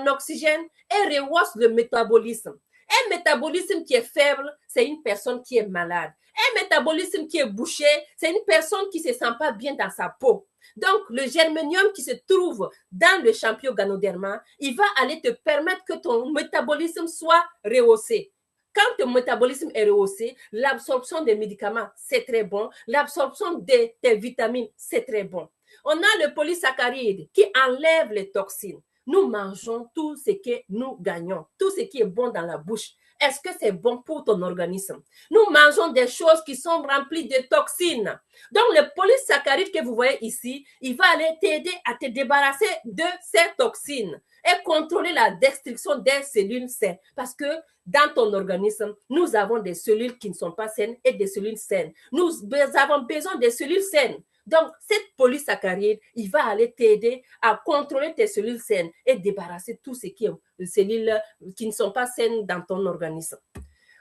oxygène et rehausse le métabolisme. Un métabolisme qui est faible, c'est une personne qui est malade. Un métabolisme qui est bouché, c'est une personne qui ne se sent pas bien dans sa peau. Donc, le germanium qui se trouve dans le champion Ganoderma, il va aller te permettre que ton métabolisme soit rehaussé. Quand ton métabolisme est rehaussé, l'absorption des médicaments, c'est très bon. L'absorption des vitamines, c'est très bon. On a le polysaccharide qui enlève les toxines. Nous mangeons tout ce que nous gagnons, tout ce qui est bon dans la bouche. Est-ce que c'est bon pour ton organisme? Nous mangeons des choses qui sont remplies de toxines. Donc, le polysaccharide que vous voyez ici, il va aller t'aider à te débarrasser de ces toxines et contrôler la destruction des cellules saines. Parce que dans ton organisme, nous avons des cellules qui ne sont pas saines et des cellules saines. Nous avons besoin des cellules saines. Donc, cette polysaccharide, il va aller t'aider à contrôler tes cellules saines et débarrasser tout ce qui est cellules qui ne sont pas saines dans ton organisme.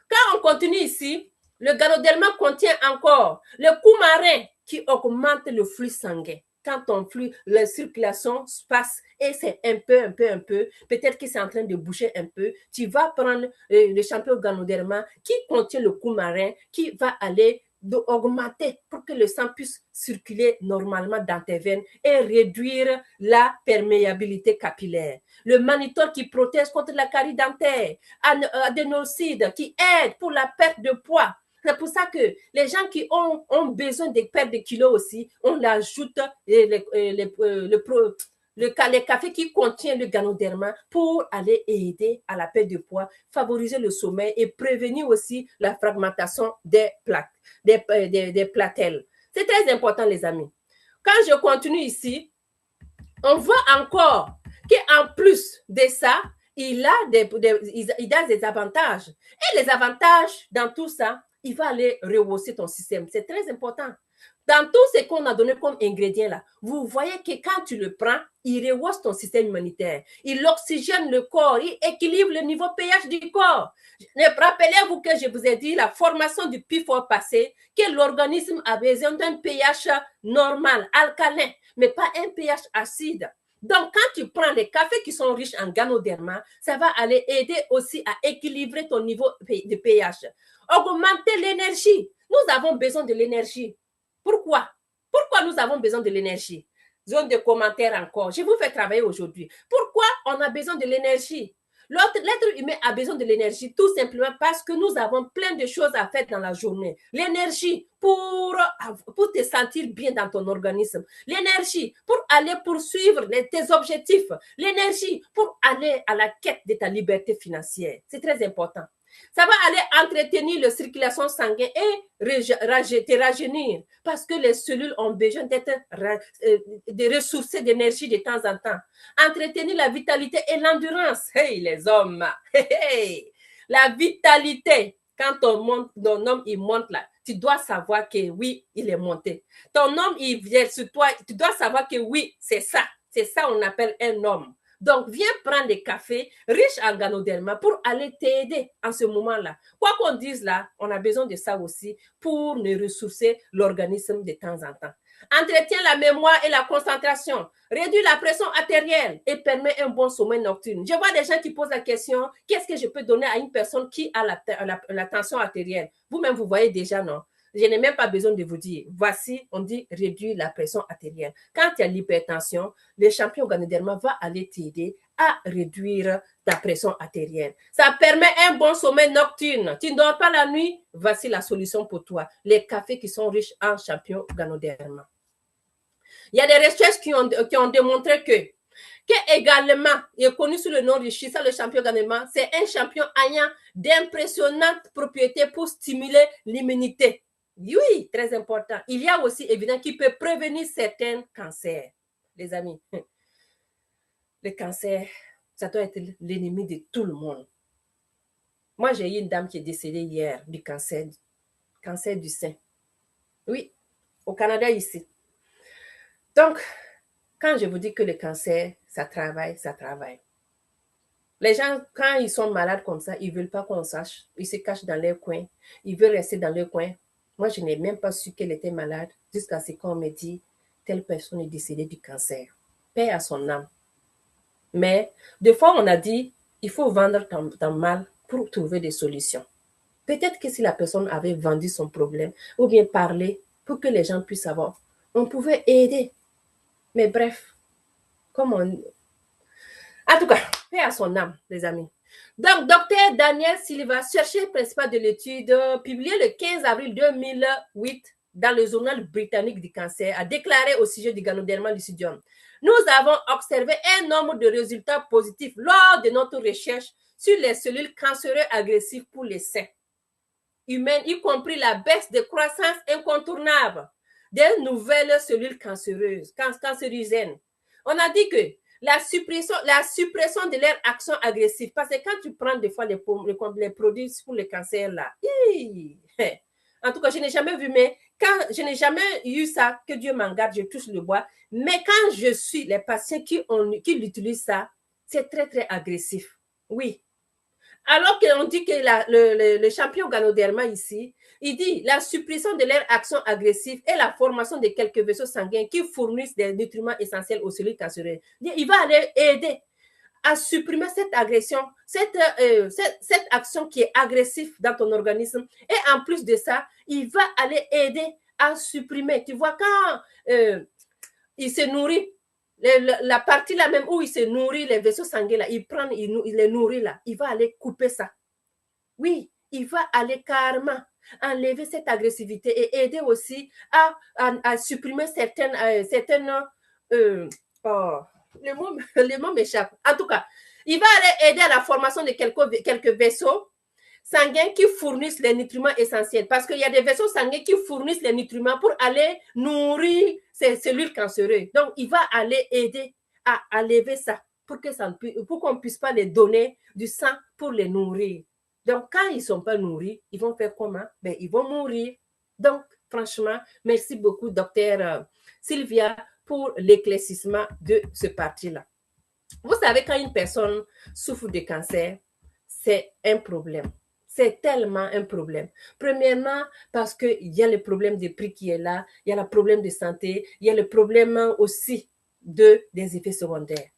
Quand on continue ici, le Ganoderma contient encore le coumarin qui augmente le flux sanguin. Quand ton flux, la circulation se passe et c'est un peu, peut-être que c'est en train de boucher un peu, tu vas prendre le champion Ganoderma qui contient le coumarin qui va aller d'augmenter pour que le sang puisse circuler normalement dans tes veines et réduire la perméabilité capillaire. Le mannitol qui protège contre la carie dentaire, adénocide qui aide pour la perte de poids. C'est pour ça que les gens qui ont besoin de perdre des kilos aussi, on l'ajoute les cafés qui contiennent le Ganoderma pour aller aider à la perte de poids, favoriser le sommeil et prévenir aussi la fragmentation des plaques, des platelles. C'est très important, les amis. Quand je continue ici, on voit encore qu'en plus de ça, il a des avantages. Et les avantages dans tout ça, il va aller rehausser ton système. C'est très important. Dans tout ce qu'on a donné comme ingrédients là, vous voyez que quand tu le prends, il rehausse ton système immunitaire. Il oxygène le corps, il équilibre le niveau pH du corps. Rappelez-vous que je vous ai dit, la formation du PIFO passé, que l'organisme a besoin d'un pH normal, alcalin, mais pas un pH acide. Donc, quand tu prends des cafés qui sont riches en Ganoderma, ça va aller aider aussi à équilibrer ton niveau de pH. Augmenter l'énergie. Nous avons besoin de l'énergie. Pourquoi? Pourquoi nous avons besoin de l'énergie? Zone de commentaires encore. Je vous fais travailler aujourd'hui. Pourquoi on a besoin de l'énergie? L'être humain a besoin de l'énergie tout simplement parce que nous avons plein de choses à faire dans la journée. L'énergie pour te sentir bien dans ton organisme. L'énergie pour aller poursuivre tes objectifs. L'énergie pour aller à la quête de ta liberté financière. C'est très important. Ça va aller entretenir la circulation sanguine et te rajeunir parce que les cellules ont besoin d'être ressourcées d'énergie de temps en temps. Entretenir la vitalité et l'endurance. Hey, les hommes! Hey, hey. La vitalité, quand ton homme il monte là, tu dois savoir que oui, il est monté. Ton homme, il vient sur toi, tu dois savoir que oui, c'est ça. C'est ça qu'on appelle un homme. Donc, viens prendre des cafés riches en Ganoderma pour aller t'aider en ce moment-là. Quoi qu'on dise là, on a besoin de ça aussi pour nous ressourcer l'organisme de temps en temps. Entretient la mémoire et la concentration, réduit la pression artérielle et permet un bon sommeil nocturne. Je vois des gens qui posent la question, qu'est-ce que je peux donner à une personne qui a la tension artérielle? Vous-même, vous voyez déjà, non? Je n'ai même pas besoin de vous dire. Voici, on dit réduire la pression artérielle. Quand il y a l'hypertension, le champion Ganoderma va aller t'aider à réduire ta pression artérielle. Ça permet un bon sommeil nocturne. Tu ne dors pas la nuit, voici la solution pour toi. Les cafés qui sont riches en champion Ganoderma. Il y a des recherches qui ont démontré que également, il est connu sous le nom de Chissa, le champion Ganoderma, c'est un champion ayant d'impressionnantes propriétés pour stimuler l'immunité. Oui, très important. Il y a aussi, évidemment, qui peut prévenir certains cancers. Les amis, le cancer, ça doit être l'ennemi de tout le monde. Moi, j'ai eu une dame qui est décédée hier du cancer du sein. Oui, au Canada, ici. Donc, quand je vous dis que le cancer, ça travaille, ça travaille. Les gens, quand ils sont malades comme ça, ils ne veulent pas qu'on sache. Ils se cachent dans leur coin. Ils veulent rester dans leur coin. Moi, je n'ai même pas su qu'elle était malade jusqu'à ce qu'on me dit telle personne est décédée du cancer. Paix à son âme. Mais des fois, on a dit il faut vendre ton mal pour trouver des solutions. Peut-être que si la personne avait vendu son problème ou bien parlé pour que les gens puissent savoir, on pouvait aider. Mais bref, comme on... En tout cas, paix à son âme, les amis. Donc, Dr Daniel Silva, chercheur principal de l'étude, publié le 15 avril 2008 dans le journal britannique du cancer, a déclaré au sujet du Ganoderma lucidium: nous avons observé un nombre de résultats positifs lors de notre recherche sur les cellules cancéreuses agressives pour les seins humaines, y compris la baisse de croissance incontournable des nouvelles cellules cancéreuses, cancérigènes. On a dit que la suppression de leur action agressive, parce que quand tu prends des fois les produits pour le cancer là, en tout cas, je n'ai jamais vu, mais je n'ai jamais eu ça, que Dieu m'en garde, je touche le bois, mais quand je suis les patients qui l'utilisent ça, c'est très, très agressif. Oui. Alors qu'on dit que le champion Ganoderma ici, il dit la suppression de leur action agressive et la formation de quelques vaisseaux sanguins qui fournissent des nutriments essentiels aux cellules cancéreuses. Il va aller aider à supprimer cette agression, cette action qui est agressive dans ton organisme. Et en plus de ça, il va aller aider à supprimer. Tu vois, quand il se nourrit, la partie là même où il se nourrit, les vaisseaux sanguins là, il les nourrit là, il va aller couper ça. Oui, il va aller carrément enlever cette agressivité et aider aussi à supprimer certaines le mot m'échappe. En tout cas, il va aller aider à la formation de quelques vaisseaux sanguins qui fournissent les nutriments essentiels. Parce qu'il y a des vaisseaux sanguins qui fournissent les nutriments pour aller nourrir ces cellules cancéreuses. Donc, il va aller aider à enlever ça pour qu'on ne puisse pas les donner du sang pour les nourrir. Donc, quand ils ne sont pas nourris, ils vont faire comment? Ben, ils vont mourir. Donc, franchement, merci beaucoup, docteur Sylvia, pour l'éclaircissement de ce parti-là. Vous savez, quand une personne souffre de cancer, c'est un problème. C'est tellement un problème. Premièrement, parce qu'il y a le problème de prix qui est là, il y a le problème de santé, il y a le problème aussi des effets secondaires.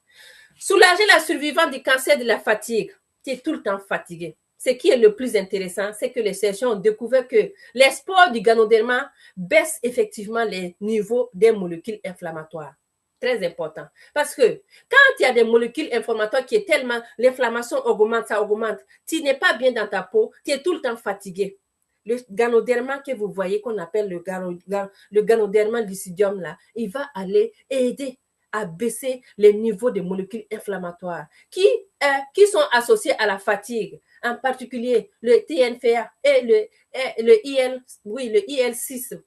Soulager la survivante du cancer de la fatigue, qui est tout le temps fatiguée. Ce qui est le plus intéressant, c'est que les chercheurs ont découvert que les spores du ganoderma baissent effectivement les niveaux des molécules inflammatoires. Très important. Parce que quand il y a des molécules inflammatoires qui est tellement, l'inflammation augmente, ça augmente, tu n'es pas bien dans ta peau, tu es tout le temps fatigué. Le ganoderma que vous voyez, qu'on appelle le ganoderma lucidium, là, il va aller aider à baisser les niveaux de molécules inflammatoires qui sont associées à la fatigue, en particulier le TNFA et le IL-6,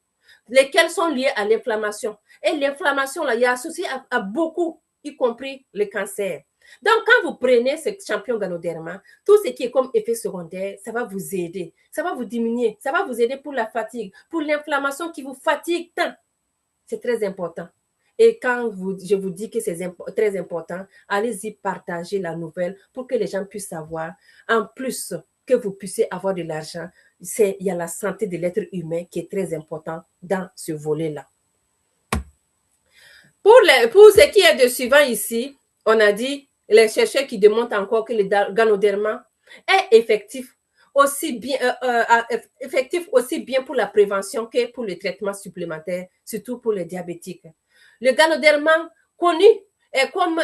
lesquels sont liés à l'inflammation. Et l'inflammation, là, il est associé à beaucoup, y compris le cancer. Donc, quand vous prenez ce champion ganoderma, tout ce qui est comme effet secondaire, ça va vous aider, ça va vous diminuer, ça va vous aider pour la fatigue, pour l'inflammation qui vous fatigue tant. C'est très important. Et quand je vous dis que c'est très important, allez-y partager la nouvelle pour que les gens puissent savoir. En plus que vous puissiez avoir de l'argent, il y a la santé de l'être humain qui est très important dans ce volet-là. Pour ce qui est de suivant ici, on a dit les chercheurs qui démontrent encore que le ganoderma est effectif aussi bien pour la prévention que pour le traitement supplémentaire, surtout pour les diabétiques. Le ganoderma, connu comme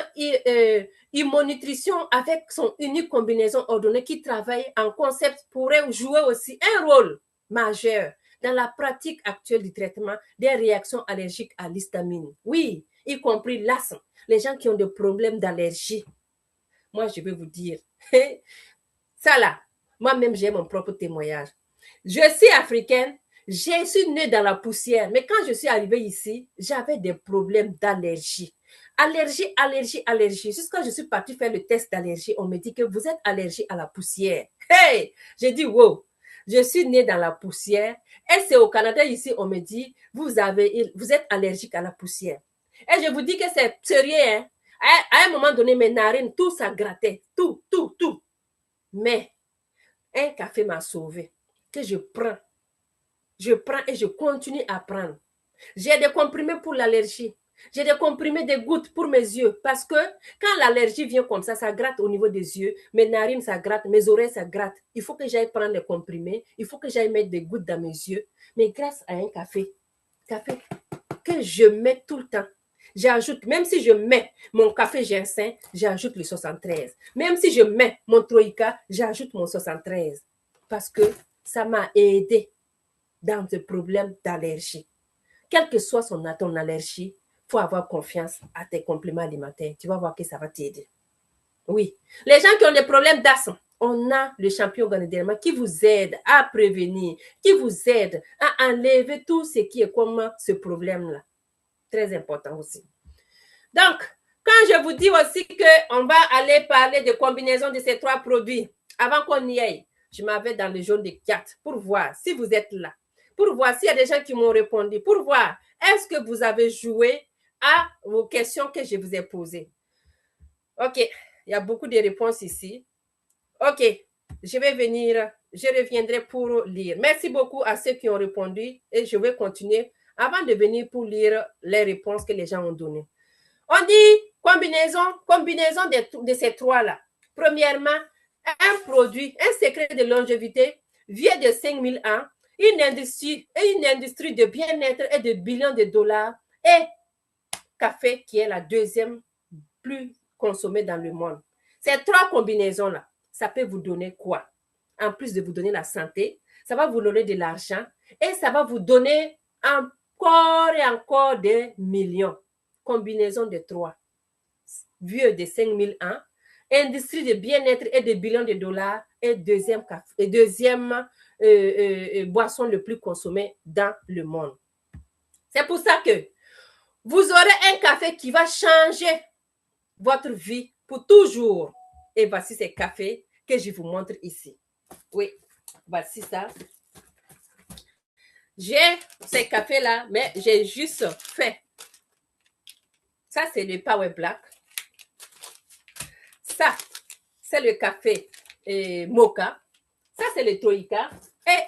immonutrition avec son unique combinaison ordonnée qui travaille en concept, pourrait jouer aussi un rôle majeur dans la pratique actuelle du traitement des réactions allergiques à l'histamine. Oui, y compris l'asthme, les gens qui ont des problèmes d'allergie. Moi, je vais vous dire, ça là, moi-même, j'ai mon propre témoignage. Je suis africaine, je suis née dans la poussière, mais quand je suis arrivée ici, j'avais des problèmes d'allergie. Allergie. Jusqu'à je suis partie faire le test d'allergie, on me dit que vous êtes allergique à la poussière. Hey! J'ai dit, wow! Je suis née dans la poussière et c'est au Canada ici, on me dit, vous êtes allergique à la poussière. Et je vous dis que c'est sérieux, hein? À un moment donné, mes narines, tout ça grattait, tout. Mais un café m'a sauvé, que je prends et je continue à prendre. J'ai des comprimés pour l'allergie. J'ai des comprimés, des gouttes pour mes yeux. Parce que quand l'allergie vient comme ça gratte au niveau des yeux. Mes narines, ça gratte. Mes oreilles, ça gratte. Il faut que j'aille prendre les comprimés. Il faut que j'aille mettre des gouttes dans mes yeux. Mais grâce à un café que je mets tout le temps. J'ajoute, même si je mets mon café ginseng, j'ajoute le 73. Même si je mets mon troïka, j'ajoute mon 73. Parce que ça m'a aidé dans ce problème d'allergie. Quelle que soit ton allergie, il faut avoir confiance à tes compléments alimentaires. Tu vas voir que ça va t'aider. Oui. Les gens qui ont des problèmes d'asthme, on a le champion ganoderma qui vous aide à prévenir, qui vous aide à enlever tout ce qui est comme ce problème-là. Très important aussi. Donc, quand je vous dis aussi qu'on va aller parler de combinaison de ces trois produits, avant qu'on y aille, je m'avais dans le jaune de 4 pour voir si vous êtes là, pour voir s'il y a des gens qui m'ont répondu, pour voir est-ce que vous avez joué à vos questions que je vous ai posées. OK, il y a beaucoup de réponses ici. OK, je reviendrai pour lire. Merci beaucoup à ceux qui ont répondu et je vais continuer avant de venir pour lire les réponses que les gens ont données. On dit combinaison de ces trois-là. Premièrement, un produit, un secret de longévité vieux de 5000 ans, une industrie de bien-être et de billions de dollars et café qui est la deuxième plus consommée dans le monde. Ces trois combinaisons-là, ça peut vous donner quoi? En plus de vous donner la santé, ça va vous donner de l'argent et ça va vous donner encore et encore des millions. Combinaison de trois. vieux de 5000 ans, industrie de bien-être et de billions de dollars, et deuxième boisson le plus consommée dans le monde. C'est pour ça que vous aurez un café qui va changer votre vie pour toujours. Et voici ces cafés que je vous montre ici. Oui, voici ça. J'ai ces cafés-là, mais j'ai juste fait. Ça, c'est le Power Black. Ça, c'est le café Mocha. Ça, c'est le Troïka. Et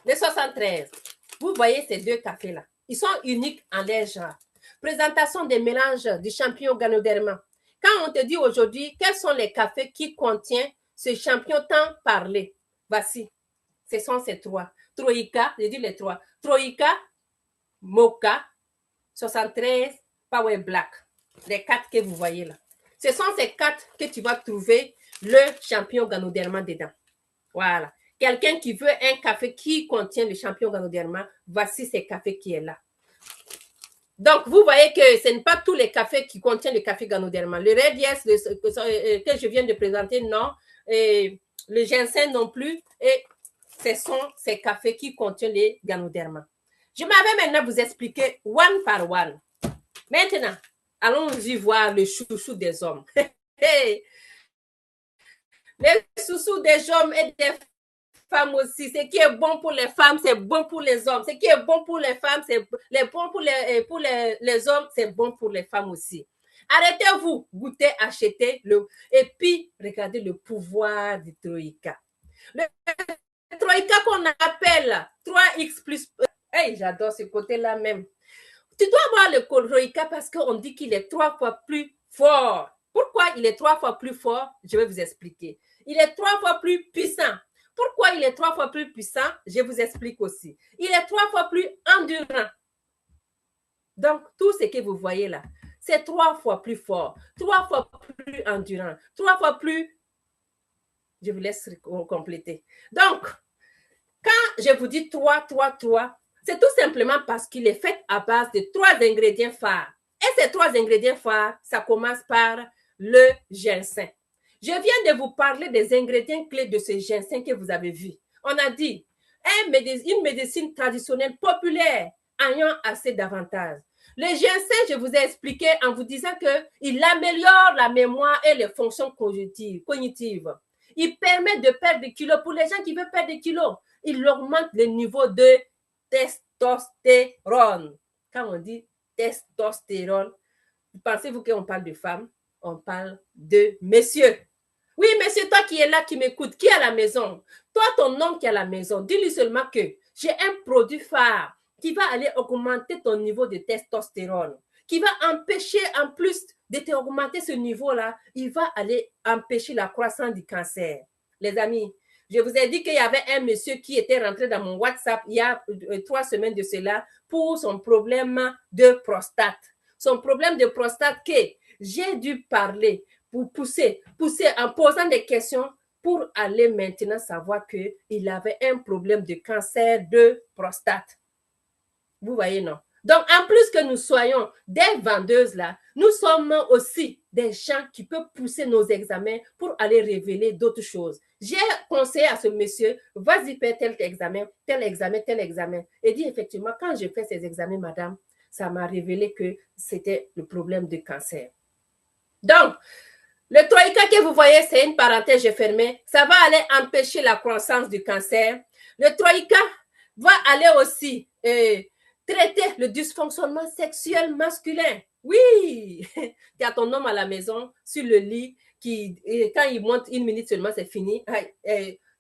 le 73. Vous voyez ces deux cafés-là. Ils sont uniques en leur genre. Présentation des mélanges du champignon Ganoderma. Quand on te dit aujourd'hui, quels sont les cafés qui contiennent ce champignon tant parlé? Voici. Ce sont ces trois. Troïka, j'ai dit les trois. Troïka, Mocha, 73, Power Black. Les quatre que vous voyez là. Ce sont ces quatre que tu vas trouver le champignon Ganoderma dedans. Voilà. Quelqu'un qui veut un café qui contient le champignon Ganoderma, voici ce café qui est là. Donc, vous voyez que ce n'est pas tous les cafés qui contiennent le café Ganoderma. Le Red Yes que je viens de présenter, non. Et le ginseng non plus. Et ce sont ces cafés qui contiennent les Ganoderma. Je m'avais maintenant vous expliquer one par one. Maintenant, allons-y voir le chouchou des hommes. Les chouchous des hommes et des femmes aussi. Ce qui est bon pour les femmes, c'est bon pour les hommes. Ce qui est bon pour les femmes, c'est bon pour les hommes, c'est bon pour les femmes aussi. Arrêtez-vous, goûtez, achetez, et puis regardez le pouvoir du Troïka. Le Troïka qu'on appelle 3X plus. Hey, j'adore ce côté-là même. Tu dois voir le Troïka parce qu'on dit qu'il est 3 fois plus fort. Pourquoi il est 3 fois plus fort? Je vais vous expliquer. Il est 3 fois plus puissant. Pourquoi il est 3 fois plus puissant? Je vous explique aussi. Il est 3 fois plus endurant. Donc, tout ce que vous voyez là, c'est 3 fois plus fort, 3 fois plus endurant, 3 fois plus... Je vous laisse compléter. Donc, quand je vous dis 3, c'est tout simplement parce qu'il est fait à base de 3 ingrédients phares. Et ces 3 ingrédients phares, ça commence par le ginseng. Je viens de vous parler des ingrédients clés de ce ginseng que vous avez vu. On a dit une médecine traditionnelle populaire ayant assez d'avantages. Le ginseng, je vous ai expliqué en vous disant qu'il améliore la mémoire et les fonctions cognitives. Il permet de perdre des kilos. Pour les gens qui veulent perdre des kilos, il augmente le niveau de testostérone. Quand on dit testostérone, pensez-vous qu'on parle de femmes? On parle de messieurs. Oui, monsieur, toi qui es là, qui m'écoute, qui est à la maison? Toi, ton homme qui est à la maison, dis-lui seulement que j'ai un produit phare qui va aller augmenter ton niveau de testostérone, qui va empêcher, en plus de t'augmenter ce niveau-là, il va aller empêcher la croissance du cancer. Les amis, je vous ai dit qu'il y avait un monsieur qui était rentré dans mon WhatsApp il y a 3 semaines de cela pour son problème de prostate. Son problème de prostate que j'ai dû parler pour pousser en posant des questions pour aller maintenant savoir qu'il avait un problème de cancer de prostate. Vous voyez, non? Donc, en plus que nous soyons des vendeuses là, nous sommes aussi des gens qui peuvent pousser nos examens pour aller révéler d'autres choses. J'ai conseillé à ce monsieur, vas-y faire tel examen, tel examen, tel examen. Et dit effectivement, quand j'ai fait ces examens, madame, ça m'a révélé que c'était le problème de cancer. Donc, le Troïka que vous voyez, c'est une parenthèse, j'ai fermé. Ça va aller empêcher la croissance du cancer. Le Troïka va aller aussi traiter le dysfonctionnement sexuel masculin. Oui, tu as ton homme à la maison, sur le lit, quand il monte 1 minute seulement, c'est fini.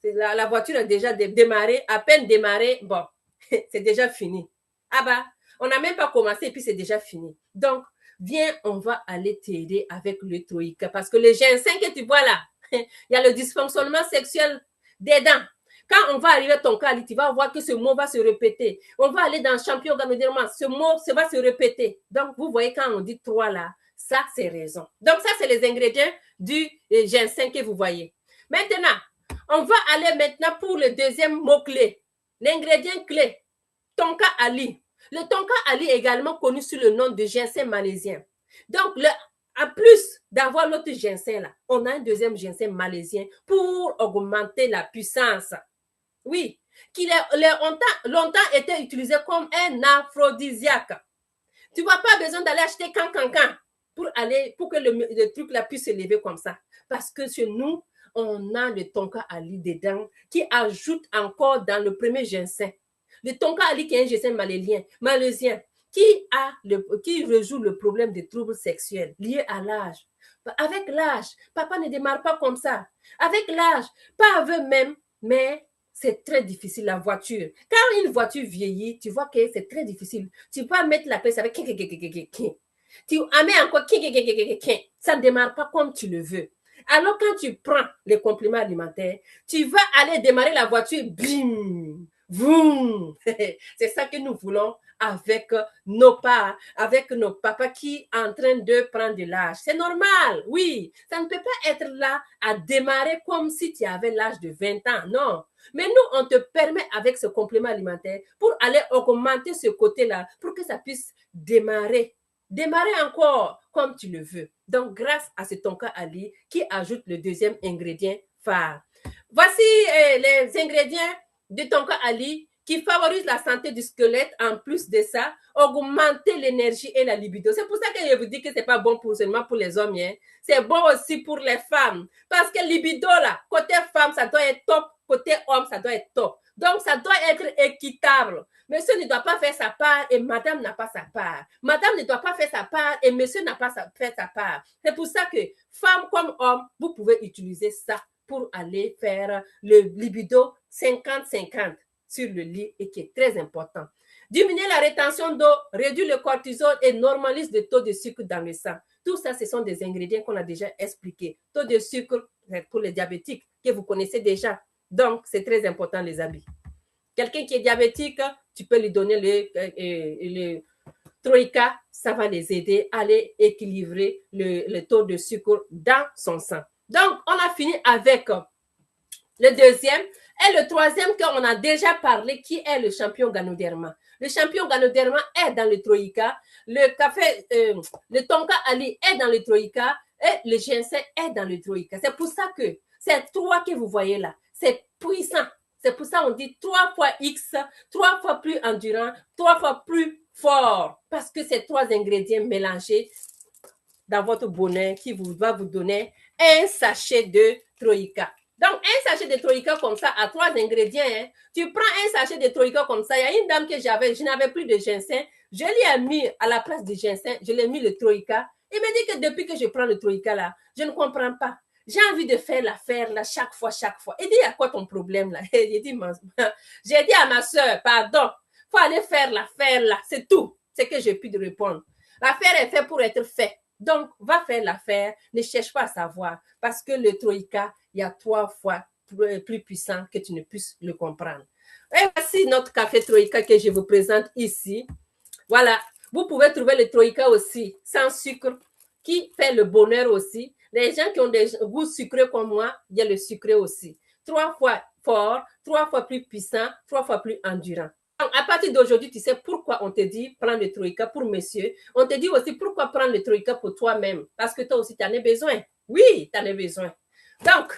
La voiture a déjà démarré, à peine démarré, bon, c'est déjà fini. Ah bah, on n'a même pas commencé et puis c'est déjà fini. Donc, viens, on va aller t'aider avec le Troïka. Parce que le ginseng que tu vois là, il y a le dysfonctionnement sexuel des dents. Quand on va arriver à ton cas, tu vas voir que ce mot va se répéter. On va aller dans champignon Ganoderma, ce mot va se répéter. Donc, vous voyez, quand on dit 3 là, ça, c'est raison. Donc, ça, c'est les ingrédients du ginseng que vous voyez. Maintenant, on va aller maintenant pour le deuxième mot-clé. L'ingrédient clé, tonka ali. Le tonka ali est également connu sous le nom de ginseng malaisien. Donc, en plus d'avoir l'autre ginseng là, on a un deuxième ginseng malaisien pour augmenter la puissance. Oui, qui longtemps été utilisé comme un aphrodisiaque. Tu n'as pas besoin d'aller acheter can pour que le truc là puisse se lever comme ça. Parce que chez nous, on a le tonka ali dedans qui ajoute encore dans le premier ginseng. Le tonka ali qui est un ginseng malaisien qui résout le problème des troubles sexuels liés à l'âge. Avec l'âge, papa ne démarre pas comme ça. Avec l'âge, pas avec même, mais c'est très difficile la voiture. Quand une voiture vieillit, tu vois que c'est très difficile. Tu vas mettre la pièce avec tu mets encore ça ne démarre pas comme tu le veux. Alors quand tu prends les compléments alimentaires, tu vas aller démarrer la voiture, bim, boum. C'est ça que nous voulons avec nos papas qui sont en train de prendre de l'âge. C'est normal, oui. Ça ne peut pas être là à démarrer comme si tu avais l'âge de 20 ans, non. Mais nous, on te permet avec ce complément alimentaire pour aller augmenter ce côté-là, pour que ça puisse démarrer encore comme tu le veux. Donc, grâce à ce tonka ali qui ajoute le deuxième ingrédient phare. Voici les ingrédients du tonka ali qui favorisent la santé du squelette. En plus de ça, augmenter l'énergie et la libido. C'est pour ça que je vous dis que c'est pas bon seulement pour les hommes. Hein. C'est bon aussi pour les femmes. Parce que libido, là, côté femme, ça doit être top. Côté homme, ça doit être top. Donc, ça doit être équitable. Monsieur ne doit pas faire sa part et madame n'a pas sa part. Madame ne doit pas faire sa part et monsieur n'a pas fait sa part. C'est pour ça que, femme comme homme, vous pouvez utiliser ça pour aller faire le libido 50-50 sur le lit et qui est très important. Diminuer la rétention d'eau, réduire le cortisol et normalise le taux de sucre dans le sang. Tout ça, ce sont des ingrédients qu'on a déjà expliqués. Taux de sucre pour les diabétiques que vous connaissez déjà. Donc, c'est très important, les amis. Quelqu'un qui est diabétique, tu peux lui donner le Troïka, ça va les aider à aller équilibrer le taux de sucre dans son sang. Donc, on a fini avec le deuxième et le troisième qu'on a déjà parlé, qui est le champion Ganoderma. Le champion Ganoderma est dans le Troïka, le tonka ali est dans le Troïka et le ginseng est dans le Troïka. C'est pour ça que ces trois que vous voyez là, c'est puissant. C'est pour ça qu'on dit 3 fois X, 3 fois plus endurant, 3 fois plus fort. Parce que ces trois ingrédients mélangés dans votre bonheur qui va vous donner un sachet de Troïka. Donc, un sachet de Troïka comme ça, à 3 ingrédients, hein. Tu prends un sachet de Troïka comme ça. Il y a une dame que je n'avais plus de ginseng. Je lui ai mis à la place du ginseng, je l'ai mis le Troïka. Il me dit que depuis que je prends le Troïka là, je ne comprends pas. J'ai envie de faire l'affaire là chaque fois. Il dit, à quoi ton problème là? J'ai dit à ma soeur, pardon, faut aller faire l'affaire là, c'est tout. C'est que j'ai pu de répondre. L'affaire est faite pour être faite. Donc, va faire l'affaire, ne cherche pas à savoir. Parce que le Troïka, il y a 3 fois plus puissant que tu ne puisses le comprendre. Et voici notre café Troïka que je vous présente ici. Voilà, vous pouvez trouver le Troïka aussi, sans sucre, qui fait le bonheur aussi. Les gens qui ont des goûts sucrés comme moi, il y a le sucré aussi. 3 fois fort, 3 fois plus puissant, 3 fois plus endurant. Donc, à partir d'aujourd'hui, tu sais pourquoi on te dit prends le Troïka pour monsieur. On te dit aussi pourquoi prendre le Troïka pour toi-même. Parce que toi aussi, tu en as besoin. Oui, tu en as besoin. Donc,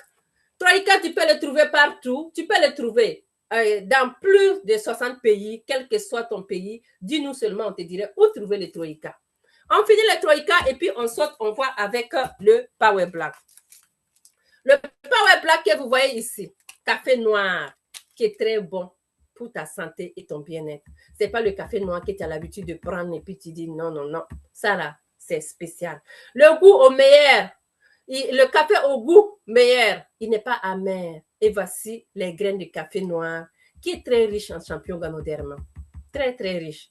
Troïka, tu peux le trouver partout. Tu peux le trouver dans plus de 60 pays, quel que soit ton pays. Dis-nous seulement, on te dirait où trouver le Troïka. On finit le Troïka et puis on saute, on voit avec le Power Black. Le Power Black que vous voyez ici, café noir, qui est très bon pour ta santé et ton bien-être. Ce n'est pas le café noir que tu as l'habitude de prendre et puis tu dis non. Ça là, c'est spécial. Le goût au meilleur. Le café au goût meilleur, il n'est pas amer. Et voici les graines de café noir qui est très riche en champion Ganoderma. Très, très riche.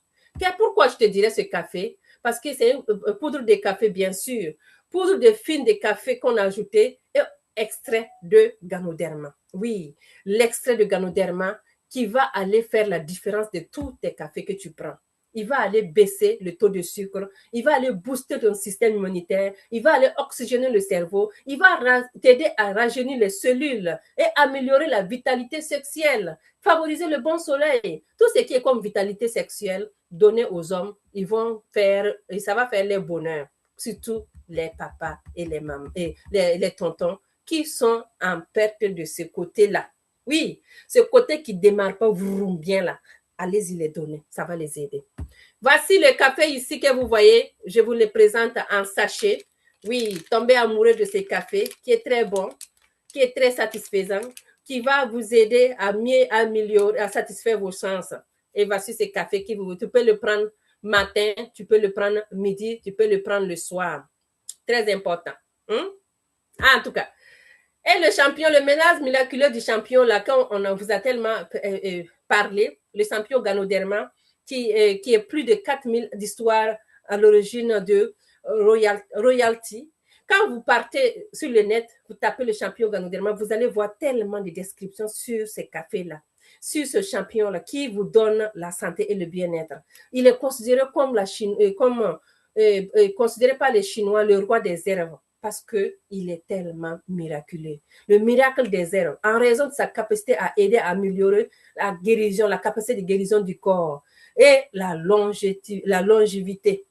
Pourquoi je te dirais ce café? Parce que c'est une poudre de café, bien sûr. Poudre de fine de café qu'on a ajouté et extrait de Ganoderma. Oui, l'extrait de Ganoderma qui va aller faire la différence de tous tes cafés que tu prends. Il va aller baisser le taux de sucre, il va aller booster ton système immunitaire, il va aller oxygéner le cerveau, il va t'aider à rajeunir les cellules et améliorer la vitalité sexuelle, favoriser le bon soleil. Tout ce qui est comme vitalité sexuelle donné aux hommes, ils vont faire, et ça va faire leur bonheur, surtout les papas et les mamans, et les tontons qui sont en perte de ce côté-là. Oui, ce côté qui ne démarre pas bien là. Allez-y les donner, ça va les aider. Voici le café ici que vous voyez. Je vous le présente en sachet. Oui, tombez amoureux de ce café qui est très bon, qui est très satisfaisant, qui va vous aider à mieux améliorer, à satisfaire vos sens. Et voici ce café qui vous, tu peux le prendre matin, tu peux le prendre midi, tu peux le prendre le soir. Très important. En tout cas. Et le champion, le mélange miraculeux du champion, là, quand on vous a tellement parlé, le champion Ganoderma, qui est plus de 4000 d'histoire à l'origine de royalty. Quand vous partez sur le net, vous tapez le champion Ganoderma, vous allez voir tellement de descriptions sur ces cafés-là, sur ce champion-là, qui vous donne la santé et le bien-être. Il est considéré comme considéré par les Chinois le roi des herbes, parce qu'il est tellement miraculeux. Le miracle des herbes, en raison de sa capacité à aider à améliorer la guérison, la capacité de guérison du corps et la longévité.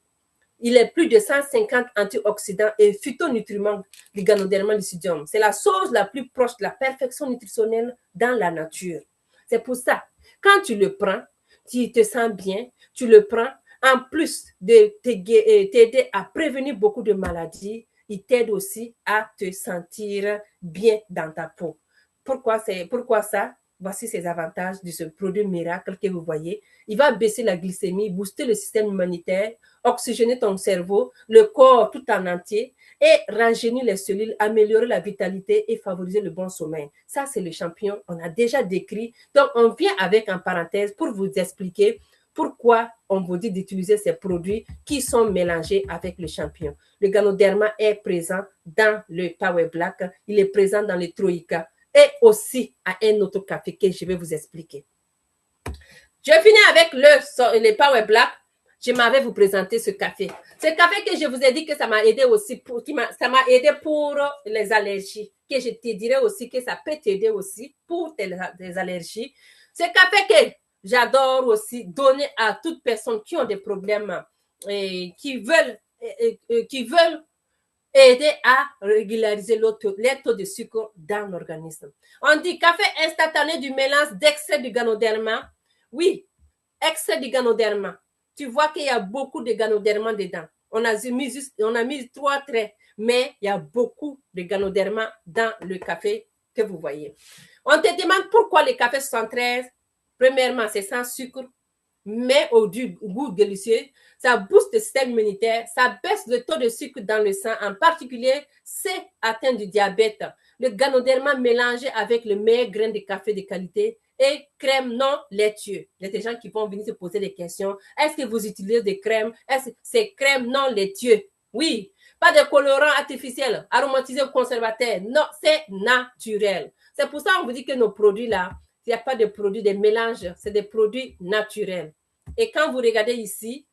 Il est plus de 150 antioxydants et phytonutriments du Ganoderma lucidium. C'est la chose la plus proche de la perfection nutritionnelle dans la nature. C'est pour ça, quand tu le prends, tu te sens bien, tu le prends, en plus de t'aider à prévenir beaucoup de maladies, il t'aide aussi à te sentir bien dans ta peau. Pourquoi ça? Voici ces avantages de ce produit miracle que vous voyez. Il va baisser la glycémie, booster le système immunitaire, oxygéner ton cerveau, le corps tout en entier et rajeunir les cellules, améliorer la vitalité et favoriser le bon sommeil. Ça, c'est le champion. On a déjà décrit. Donc, on vient avec en parenthèse pour vous expliquer pourquoi on vous dit d'utiliser ces produits qui sont mélangés avec le champion. Le Ganoderma est présent dans le Power Black, il est présent dans le Troïka et aussi à un autre café que je vais vous expliquer. Je finis avec le Power Black. Je m'avais vous présenter ce café. Ce café que je vous ai dit que ça m'a aidé aussi ça m'a aidé pour les allergies. Que je te dirais aussi que ça peut t'aider aussi pour tes allergies. Ce café que j'adore aussi donner à toutes personnes qui ont des problèmes et qui veulent aider à régulariser les taux de sucre dans l'organisme. On dit café instantané du mélange d'extrait du Ganoderma. Oui, extrait du Ganoderma. Tu vois qu'il y a beaucoup de Ganoderma dedans. On a mis 3 traits, mais il y a beaucoup de Ganoderma dans le café que vous voyez. On te demande pourquoi le café 73. Premièrement, c'est sans sucre, mais au goût délicieux. Ça booste le système immunitaire, ça baisse le taux de sucre dans le sang, en particulier c'est atteint du diabète. Le Ganoderma mélangé avec le meilleur grain de café de qualité et crème non laitueux. Il y a des gens qui vont venir se poser des questions. Est-ce que vous utilisez des crèmes? Est-ce que c'est crème non laitueux? Oui, pas de colorant artificiel, aromatisé ou conservateur. Non, c'est naturel. C'est pour ça qu'on vous dit que nos produits là, il n'y a pas de produits, des mélanges, c'est des produits naturels. Et quand vous regardez ici,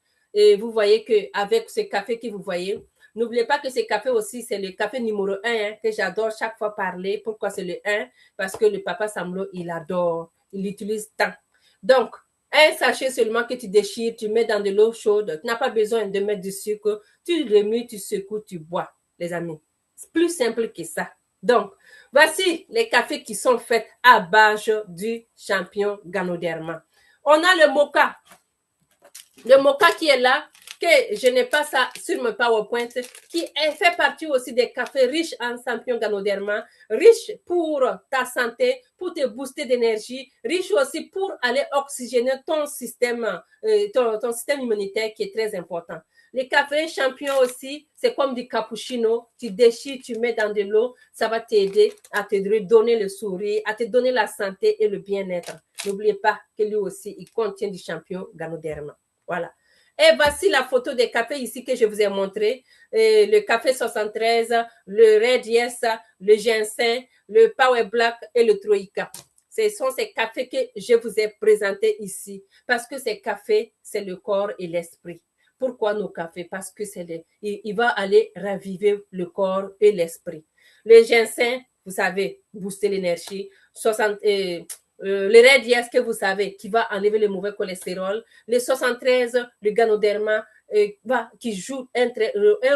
vous voyez qu'avec ce café que vous voyez, n'oubliez pas que ce café aussi, c'est le café numéro 1 que j'adore chaque fois parler. Pourquoi c'est le 1? Parce que le papa Samlo, il adore, il l'utilise tant. Donc, un sachet seulement que tu déchires, tu mets dans de l'eau chaude. Tu n'as pas besoin de mettre du sucre. Tu remues, tu secoues, tu bois, les amis. C'est plus simple que ça. Donc, voici les cafés qui sont faits à base du champion Ganoderma. On a le mocha. Le mocha qui est là, que je n'ai pas ça sur mon PowerPoint, qui fait partie aussi des cafés riches en champion Ganoderma, riche pour ta santé, pour te booster d'énergie, riche aussi pour aller oxygéner ton système, ton système immunitaire qui est très important. Les cafés champions aussi, c'est comme du cappuccino. Tu déchires, tu mets dans de l'eau, ça va t'aider à te donner le sourire, à te donner la santé et le bien-être. N'oubliez pas que lui aussi, il contient du champion Ganoderma. Voilà. Et voici la photo des cafés ici que je vous ai montré. Le café 73, le Red Yes, le ginseng, le Power Black et le Troïka. Ce sont ces cafés que je vous ai présentés ici. Parce que ces cafés, c'est le corps et l'esprit. Pourquoi nos cafés? Parce que il va aller raviver le corps et l'esprit. Le ginseng, vous savez, booster l'énergie. Le Red Yes que vous savez, qui va enlever le mauvais cholestérol. Le 73, le Ganoderma, qui joue un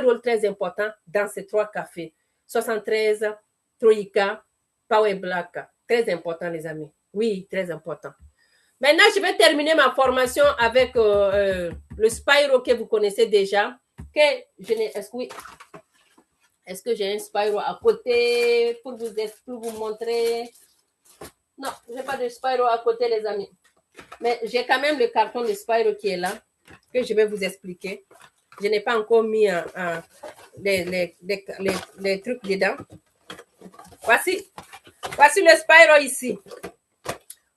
rôle très important dans ces 3 cafés. 73, Troïka, Power Black. Très important, les amis. Oui, très important. Maintenant, je vais terminer ma formation avec le Spyro que vous connaissez déjà. Est-ce que j'ai un Spyro à côté pour vous montrer? Non, je n'ai pas de Spyro à côté, les amis. Mais j'ai quand même le carton de Spyro qui est là, que je vais vous expliquer. Je n'ai pas encore mis les trucs dedans. Voici le Spyro ici.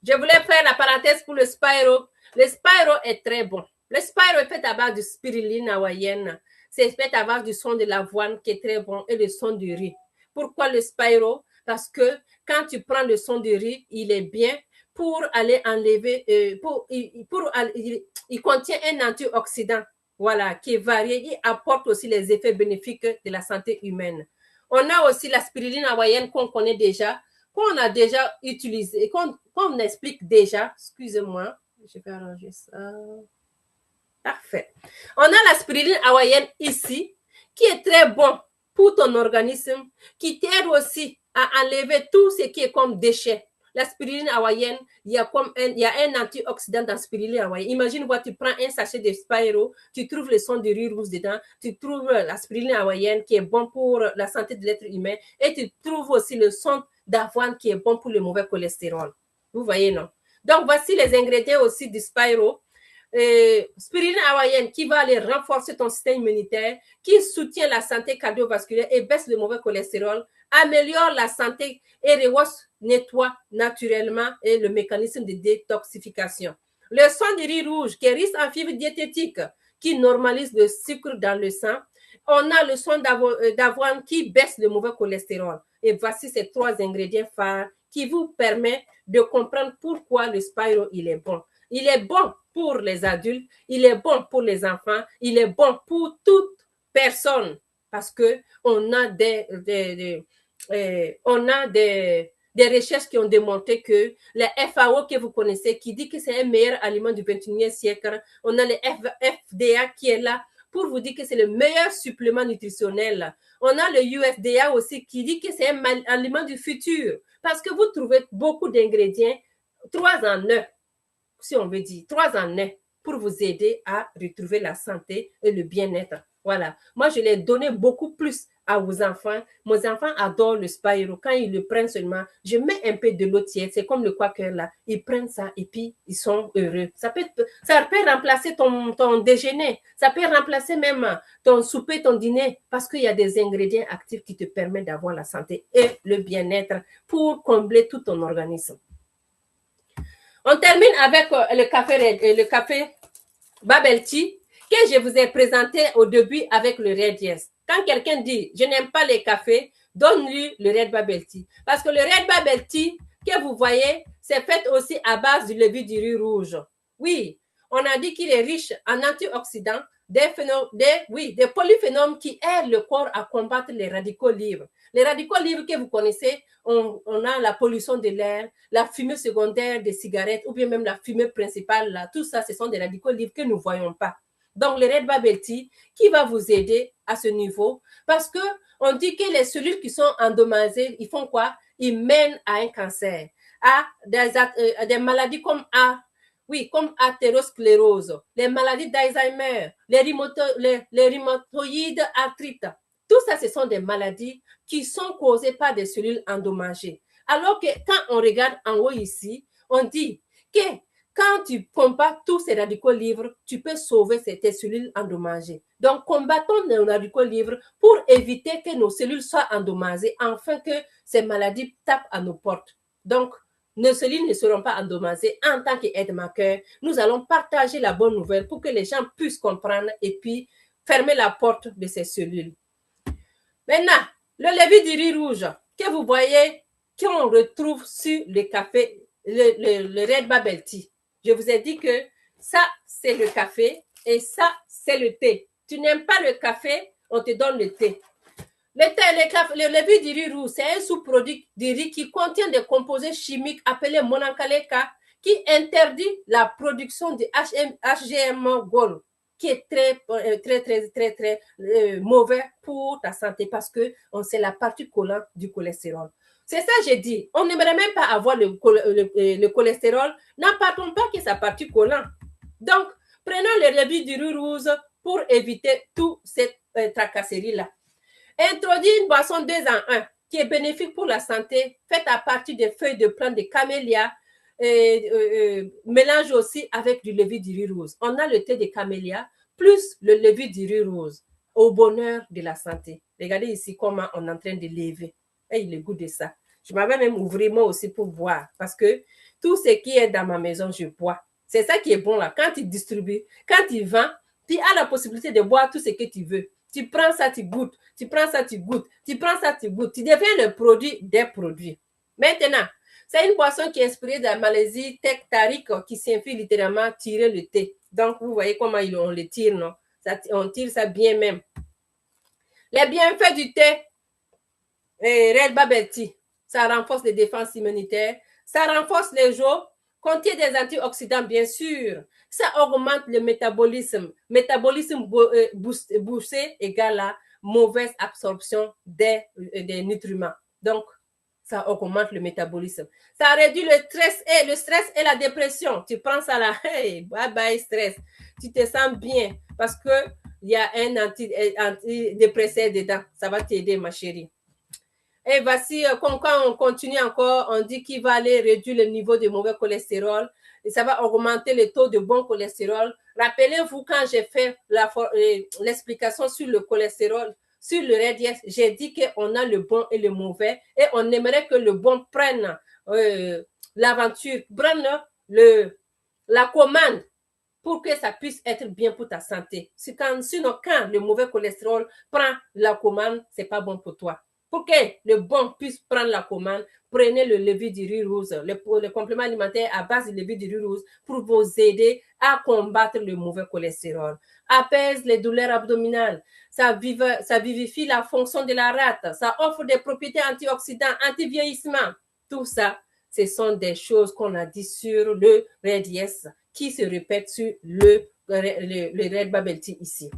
Je voulais faire la parenthèse pour le Spyro. Le Spyro est très bon. Le Spyro est fait à base de spiruline hawaïenne. C'est fait à base du son de l'avoine qui est très bon et le son du riz. Pourquoi le Spyro? Parce que quand tu prends le son du riz, il est bien pour aller enlever, il contient un antioxydant, voilà, qui est varié. Il apporte aussi les effets bénéfiques de la santé humaine. On a aussi la spiruline hawaïenne qu'on connaît déjà, qu'on a déjà utilisé, qu'on explique déjà. Excusez-moi, je vais arranger ça. Parfait. On a la spiruline hawaïenne ici, qui est très bon pour ton organisme, qui t'aide aussi à enlever tout ce qui est comme déchets. La spiruline hawaïenne, il y a un antioxydant dans la spiruline hawaïenne. Imagine-toi, tu prends un sachet de Spyro, tu trouves le son de riz rouge dedans, tu trouves la spiruline hawaïenne qui est bon pour la santé de l'être humain et tu trouves aussi le son d'avoine qui est bon pour le mauvais cholestérol. Vous voyez, non? Donc, voici les ingrédients aussi du Spyro. Spiruline hawaïenne qui va aller renforcer ton système immunitaire, qui soutient la santé cardiovasculaire et baisse le mauvais cholestérol, améliore la santé et rehausse, nettoie naturellement et le mécanisme de détoxification. Le sang du riz rouge qui est riche en fibres diététiques, qui normalise le sucre dans le sang. On a le son d'avoine qui baisse le mauvais cholestérol. Et voici ces 3 ingrédients phares qui vous permettent de comprendre pourquoi le Spyro, il est bon. Il est bon pour les adultes, il est bon pour les enfants, il est bon pour toute personne parce que on a des recherches qui ont démontré que les FAO que vous connaissez, qui dit que c'est un meilleur aliment du 21e siècle, on a le FDA qui est là pour vous dire que c'est le meilleur supplément nutritionnel. On a le USDA aussi qui dit que c'est un aliment du futur parce que vous trouvez beaucoup d'ingrédients 3 en 1. Si on veut dire 3 en 1 pour vous aider à retrouver la santé et le bien-être. Voilà. Moi, je l'ai donné beaucoup plus à vos enfants. Mes enfants adorent le Spyro. Quand ils le prennent seulement, je mets un peu de l'eau tiède. C'est comme le quaker là. Ils prennent ça et puis ils sont heureux. Ça peut remplacer ton déjeuner. Ça peut remplacer même ton souper, ton dîner parce qu'il y a des ingrédients actifs qui te permettent d'avoir la santé et le bien-être pour combler tout ton organisme. On termine avec le café Bubble Tea que je vous ai présenté au début avec le Red Yes. Quand quelqu'un dit « je n'aime pas les cafés », donne-lui le Red Bubble Tea. Parce que le Red Bubble Tea que vous voyez, c'est fait aussi à base du levure du riz rouge. Oui, on a dit qu'il est riche en antioxydants, des polyphénols qui aident le corps à combattre les radicaux libres. Les radicaux libres que vous connaissez, on a la pollution de l'air, la fumée secondaire des cigarettes ou bien même la fumée principale. Là, tout ça, ce sont des radicaux libres que nous ne voyons pas. Donc, le Red Bubble Tea qui va vous aider à ce niveau parce qu'on dit que les cellules qui sont endommagées, ils font quoi? Ils mènent à un cancer, à des maladies comme athérosclérose, les maladies d'Alzheimer, les rhumatoïdes arthrites. Tout ça, ce sont des maladies qui sont causées par des cellules endommagées. Alors que quand on regarde en haut ici, on dit que quand tu combats tous ces radicaux libres, tu peux sauver tes cellules endommagées. Donc, combattons nos radicaux libres pour éviter que nos cellules soient endommagées, afin que ces maladies tapent à nos portes. Donc, nos cellules ne seront pas endommagées. En tant qu'aide-marqueur, nous allons partager la bonne nouvelle pour que les gens puissent comprendre et puis fermer la porte de ces cellules. Maintenant, le levure du riz rouge que vous voyez, qu'on retrouve sur le café, le Red Bubble Tea. Je vous ai dit que ça, c'est le café et ça, c'est le thé. Tu n'aimes pas le café, on te donne le thé. Le levure du riz rouge, c'est un sous-produit du riz qui contient des composés chimiques appelés mononkaleka qui interdit la production du HGM Gold, qui est très mauvais pour ta santé parce que c'est la partie collante du cholestérol. C'est ça, j'ai dit. On n'aimerait même pas avoir le cholestérol. N'en partons pas que sa partie collante. Donc, prenons le levure du riz rouge pour éviter toute cette tracasserie-là. Introduis une boisson 2 en 1 qui est bénéfique pour la santé, faite à partir des feuilles de plantes de camélia, mélange aussi avec du levure du riz rouge. On a le thé de camélia plus le levure du riz rouge au bonheur de la santé. Regardez ici comment on est en train de lever. Et le goût de ça. Je m'avais même ouvert moi aussi pour boire parce que tout ce qui est dans ma maison, je bois. C'est ça qui est bon là. Quand tu distribues, quand tu vends, tu as la possibilité de boire tout ce que tu veux. Tu prends ça, tu goûtes. Tu prends ça, tu goûtes. Tu prends ça, tu goûtes. Tu deviens le produit des produits. Maintenant, c'est une boisson qui est inspirée de la Malaisie, Teh Tarik, qui signifie littéralement tirer le thé. Donc, vous voyez comment on le tire, non? Ça, on tire ça bien même. Les bienfaits du thé, Red Bubble Tea, ça renforce les défenses immunitaires, ça renforce les os, contient des antioxydants, bien sûr. Ça augmente le métabolisme. Métabolisme boosté égale à mauvaise absorption des nutriments. Donc, ça augmente le métabolisme. Ça réduit le stress et la dépression. Tu prends ça là, hey, bye bye stress. Tu te sens bien parce que il y a un antidépresseur dedans. Ça va t'aider, ma chérie. Et voici, quand on continue encore, on dit qu'il va aller réduire le niveau de mauvais cholestérol et ça va augmenter le taux de bon cholestérol. Rappelez-vous, quand j'ai fait l'explication sur le cholestérol, sur le RDS, j'ai dit qu'on a le bon et le mauvais et on aimerait que le bon prenne l'aventure, prenne la commande pour que ça puisse être bien pour ta santé. Sinon, quand le mauvais cholestérol prend la commande, c'est pas bon pour toi. Pour que le bon puisse prendre la commande, prenez le levure du riz rouge, le complément alimentaire à base de levure du riz rouge pour vous aider à combattre le mauvais cholestérol. Apaise les douleurs abdominales, ça vivifie la fonction de la rate, ça offre des propriétés antioxydantes, anti-vieillissement. Tout ça, ce sont des choses qu'on a dit sur le RDS qui se répètent sur le Red Bubble Tea ici.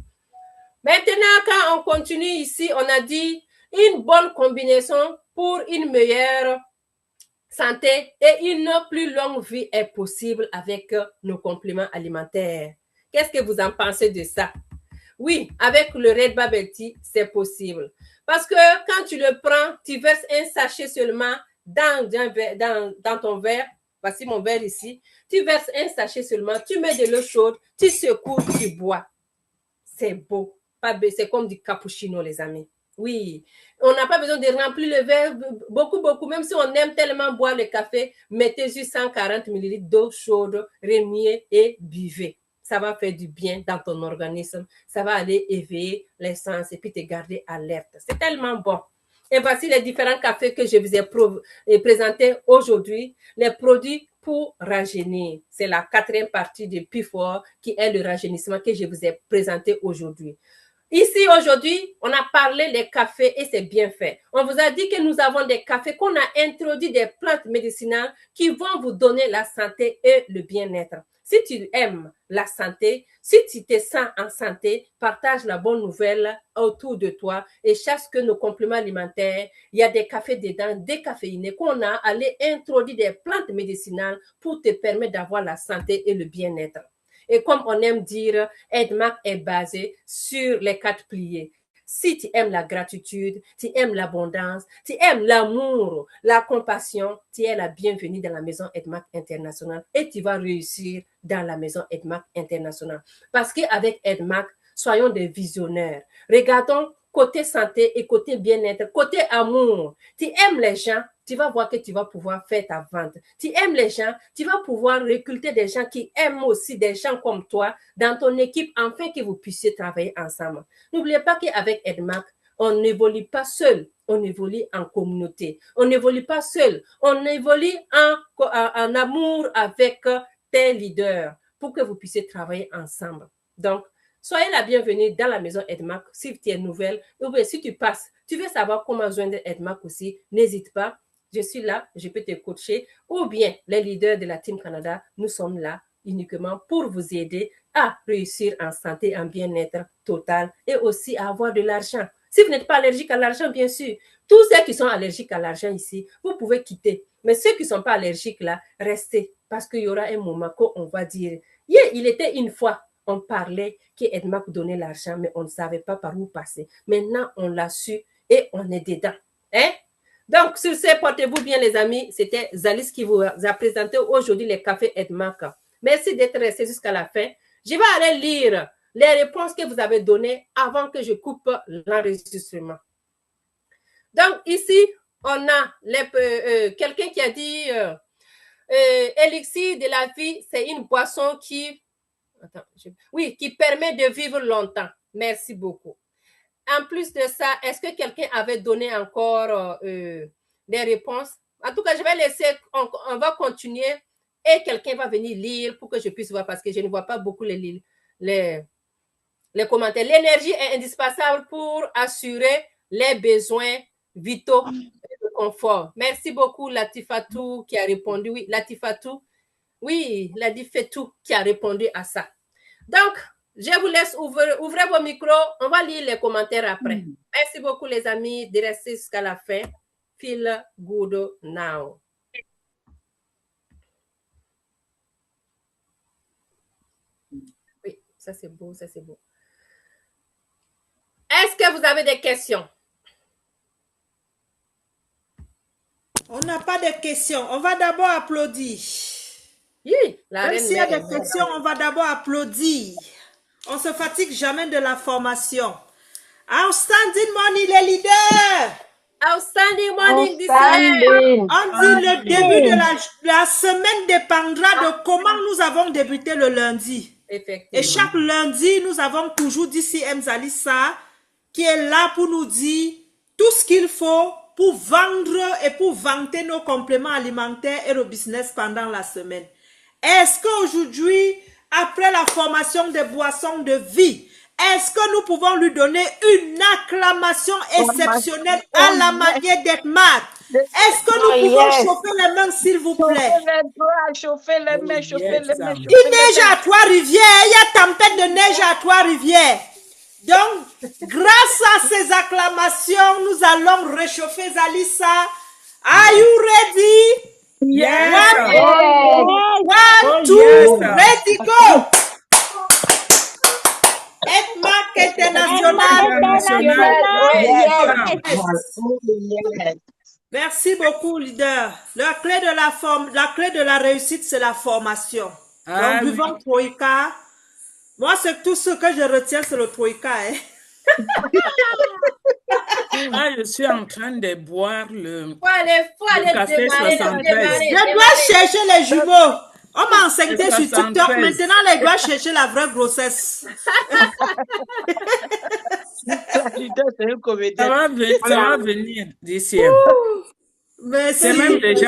Maintenant, quand on continue ici, on a dit une bonne combinaison pour une meilleure santé et une plus longue vie est possible avec nos compléments alimentaires. Qu'est-ce que vous en pensez de ça? Oui, avec le Red Bubble Tea, c'est possible. Parce que quand tu le prends, tu verses un sachet seulement dans ton verre. Voici mon verre ici. Tu verses un sachet seulement, tu mets de l'eau chaude, tu secoues, tu bois. C'est beau. C'est comme du cappuccino, les amis. Oui, on n'a pas besoin de remplir le verre beaucoup. Même si on aime tellement boire le café, mettez juste 140 ml d'eau chaude, remuez et buvez. Ça va faire du bien dans ton organisme. Ça va aller éveiller les sens et puis te garder alerte. C'est tellement bon. Et voici les différents cafés que je vous ai présentés aujourd'hui. Les produits pour rajeunir. C'est la 4e partie de P4 qui est le rajeunissement que je vous ai présenté aujourd'hui. Ici, aujourd'hui, on a parlé des cafés et c'est bien fait. On vous a dit que nous avons des cafés, qu'on a introduit des plantes médicinales qui vont vous donner la santé et le bien-être. Si tu aimes la santé, si tu te sens en santé, partage la bonne nouvelle autour de toi et cherche que nos compléments alimentaires, il y a des cafés dedans, décaféinés, qu'on a allé introduire des plantes médicinales pour te permettre d'avoir la santé et le bien-être. Et comme on aime dire, EDMAC est basé sur les 4 piliers. Si tu aimes la gratitude, tu aimes l'abondance, tu aimes l'amour, la compassion, tu es la bienvenue dans la maison EDMAC International et tu vas réussir dans la maison EDMAC International. Parce qu'avec EDMAC, soyons des visionnaires. Regardons côté santé et côté bien-être, côté amour. Tu aimes les gens, tu vas voir que tu vas pouvoir faire ta vente. Tu aimes les gens, tu vas pouvoir recruter des gens qui aiment aussi des gens comme toi dans ton équipe afin que vous puissiez travailler ensemble. N'oubliez pas qu'avec EDMAC, on n'évolue pas seul, on évolue en communauté. On n'évolue pas seul, on évolue en amour avec tes leaders pour que vous puissiez travailler ensemble. Donc, soyez la bienvenue dans la maison EDMAC si tu es nouvelle ou bien si tu passes, tu veux savoir comment joindre EDMAC aussi, n'hésite pas. Je suis là, je peux te coacher ou bien les leaders de la Team Canada, nous sommes là uniquement pour vous aider à réussir en santé, en bien-être total et aussi à avoir de l'argent. Si vous n'êtes pas allergique à l'argent, bien sûr, tous ceux qui sont allergiques à l'argent ici, vous pouvez quitter. Mais ceux qui ne sont pas allergiques là, restez parce qu'il y aura un moment qu'on va dire, il était une fois, on parlait qu'Edmac donnait l'argent, mais on ne savait pas par où passer. Maintenant, on l'a su et on est dedans. Hein? Donc, sur ce, portez-vous bien, les amis. C'était Zalice qui vous a présenté aujourd'hui les cafés Edmac. Merci d'être resté jusqu'à la fin. Je vais aller lire les réponses que vous avez données avant que je coupe l'enregistrement. Donc, ici, on a quelqu'un qui a dit Elixir de la vie, c'est une boisson qui permet de vivre longtemps. Merci beaucoup. En plus de ça, est-ce que quelqu'un avait donné encore des réponses? En tout cas, je vais laisser, on va continuer et quelqu'un va venir lire pour que je puisse voir parce que je ne vois pas beaucoup les commentaires. L'énergie est indispensable pour assurer les besoins vitaux et de confort. Merci beaucoup, Latifatou, qui a répondu. Oui, Latifatou. Oui, Latifatou qui a répondu à ça. Donc, je vous laisse ouvrir vos micros. On va lire les commentaires après. Merci beaucoup, les amis, de rester jusqu'à la fin. Feel good now. Oui, ça c'est beau, ça c'est beau. Est-ce que vous avez des questions? On n'a pas de questions. On va d'abord applaudir. Oui, même s'il y a des questions, on va d'abord applaudir. On ne se fatigue jamais de la formation. Outstanding morning, les leaders. Outstanding morning, on dit le début de la semaine dépendra de comment nous avons débuté le lundi. Et chaque lundi, nous avons toujours DCM Zalissa qui est là pour nous dire tout ce qu'il faut pour vendre et pour vanter nos compléments alimentaires et le business pendant la semaine. Est-ce qu'aujourd'hui, après la formation des boissons de vie, est-ce que nous pouvons lui donner une acclamation exceptionnelle à la manière d'Edmac? Est-ce que nous pouvons chauffer les mains, s'il vous plaît? Chauffer les mains, chauffer les mains. Il neige à Trois-Rivières, il y a tempête de neige à Trois-Rivières. Donc, grâce à ces acclamations, nous allons réchauffer Zalissa. Are you ready? Yes. One, two, ready, go! Edmac International. Merci beaucoup, leader. La clé de la réussite, c'est la formation. Donc, buvons Troïka. Moi, c'est tout ce que je retiens, c'est le Troïka. Je suis en train de boire le café 73. Je dois chercher les jumeaux. On m'a enseigné sur TikTok. Maintenant, les doigts chercher la vraie grossesse. Ça va venir d'ici. C'est même déjà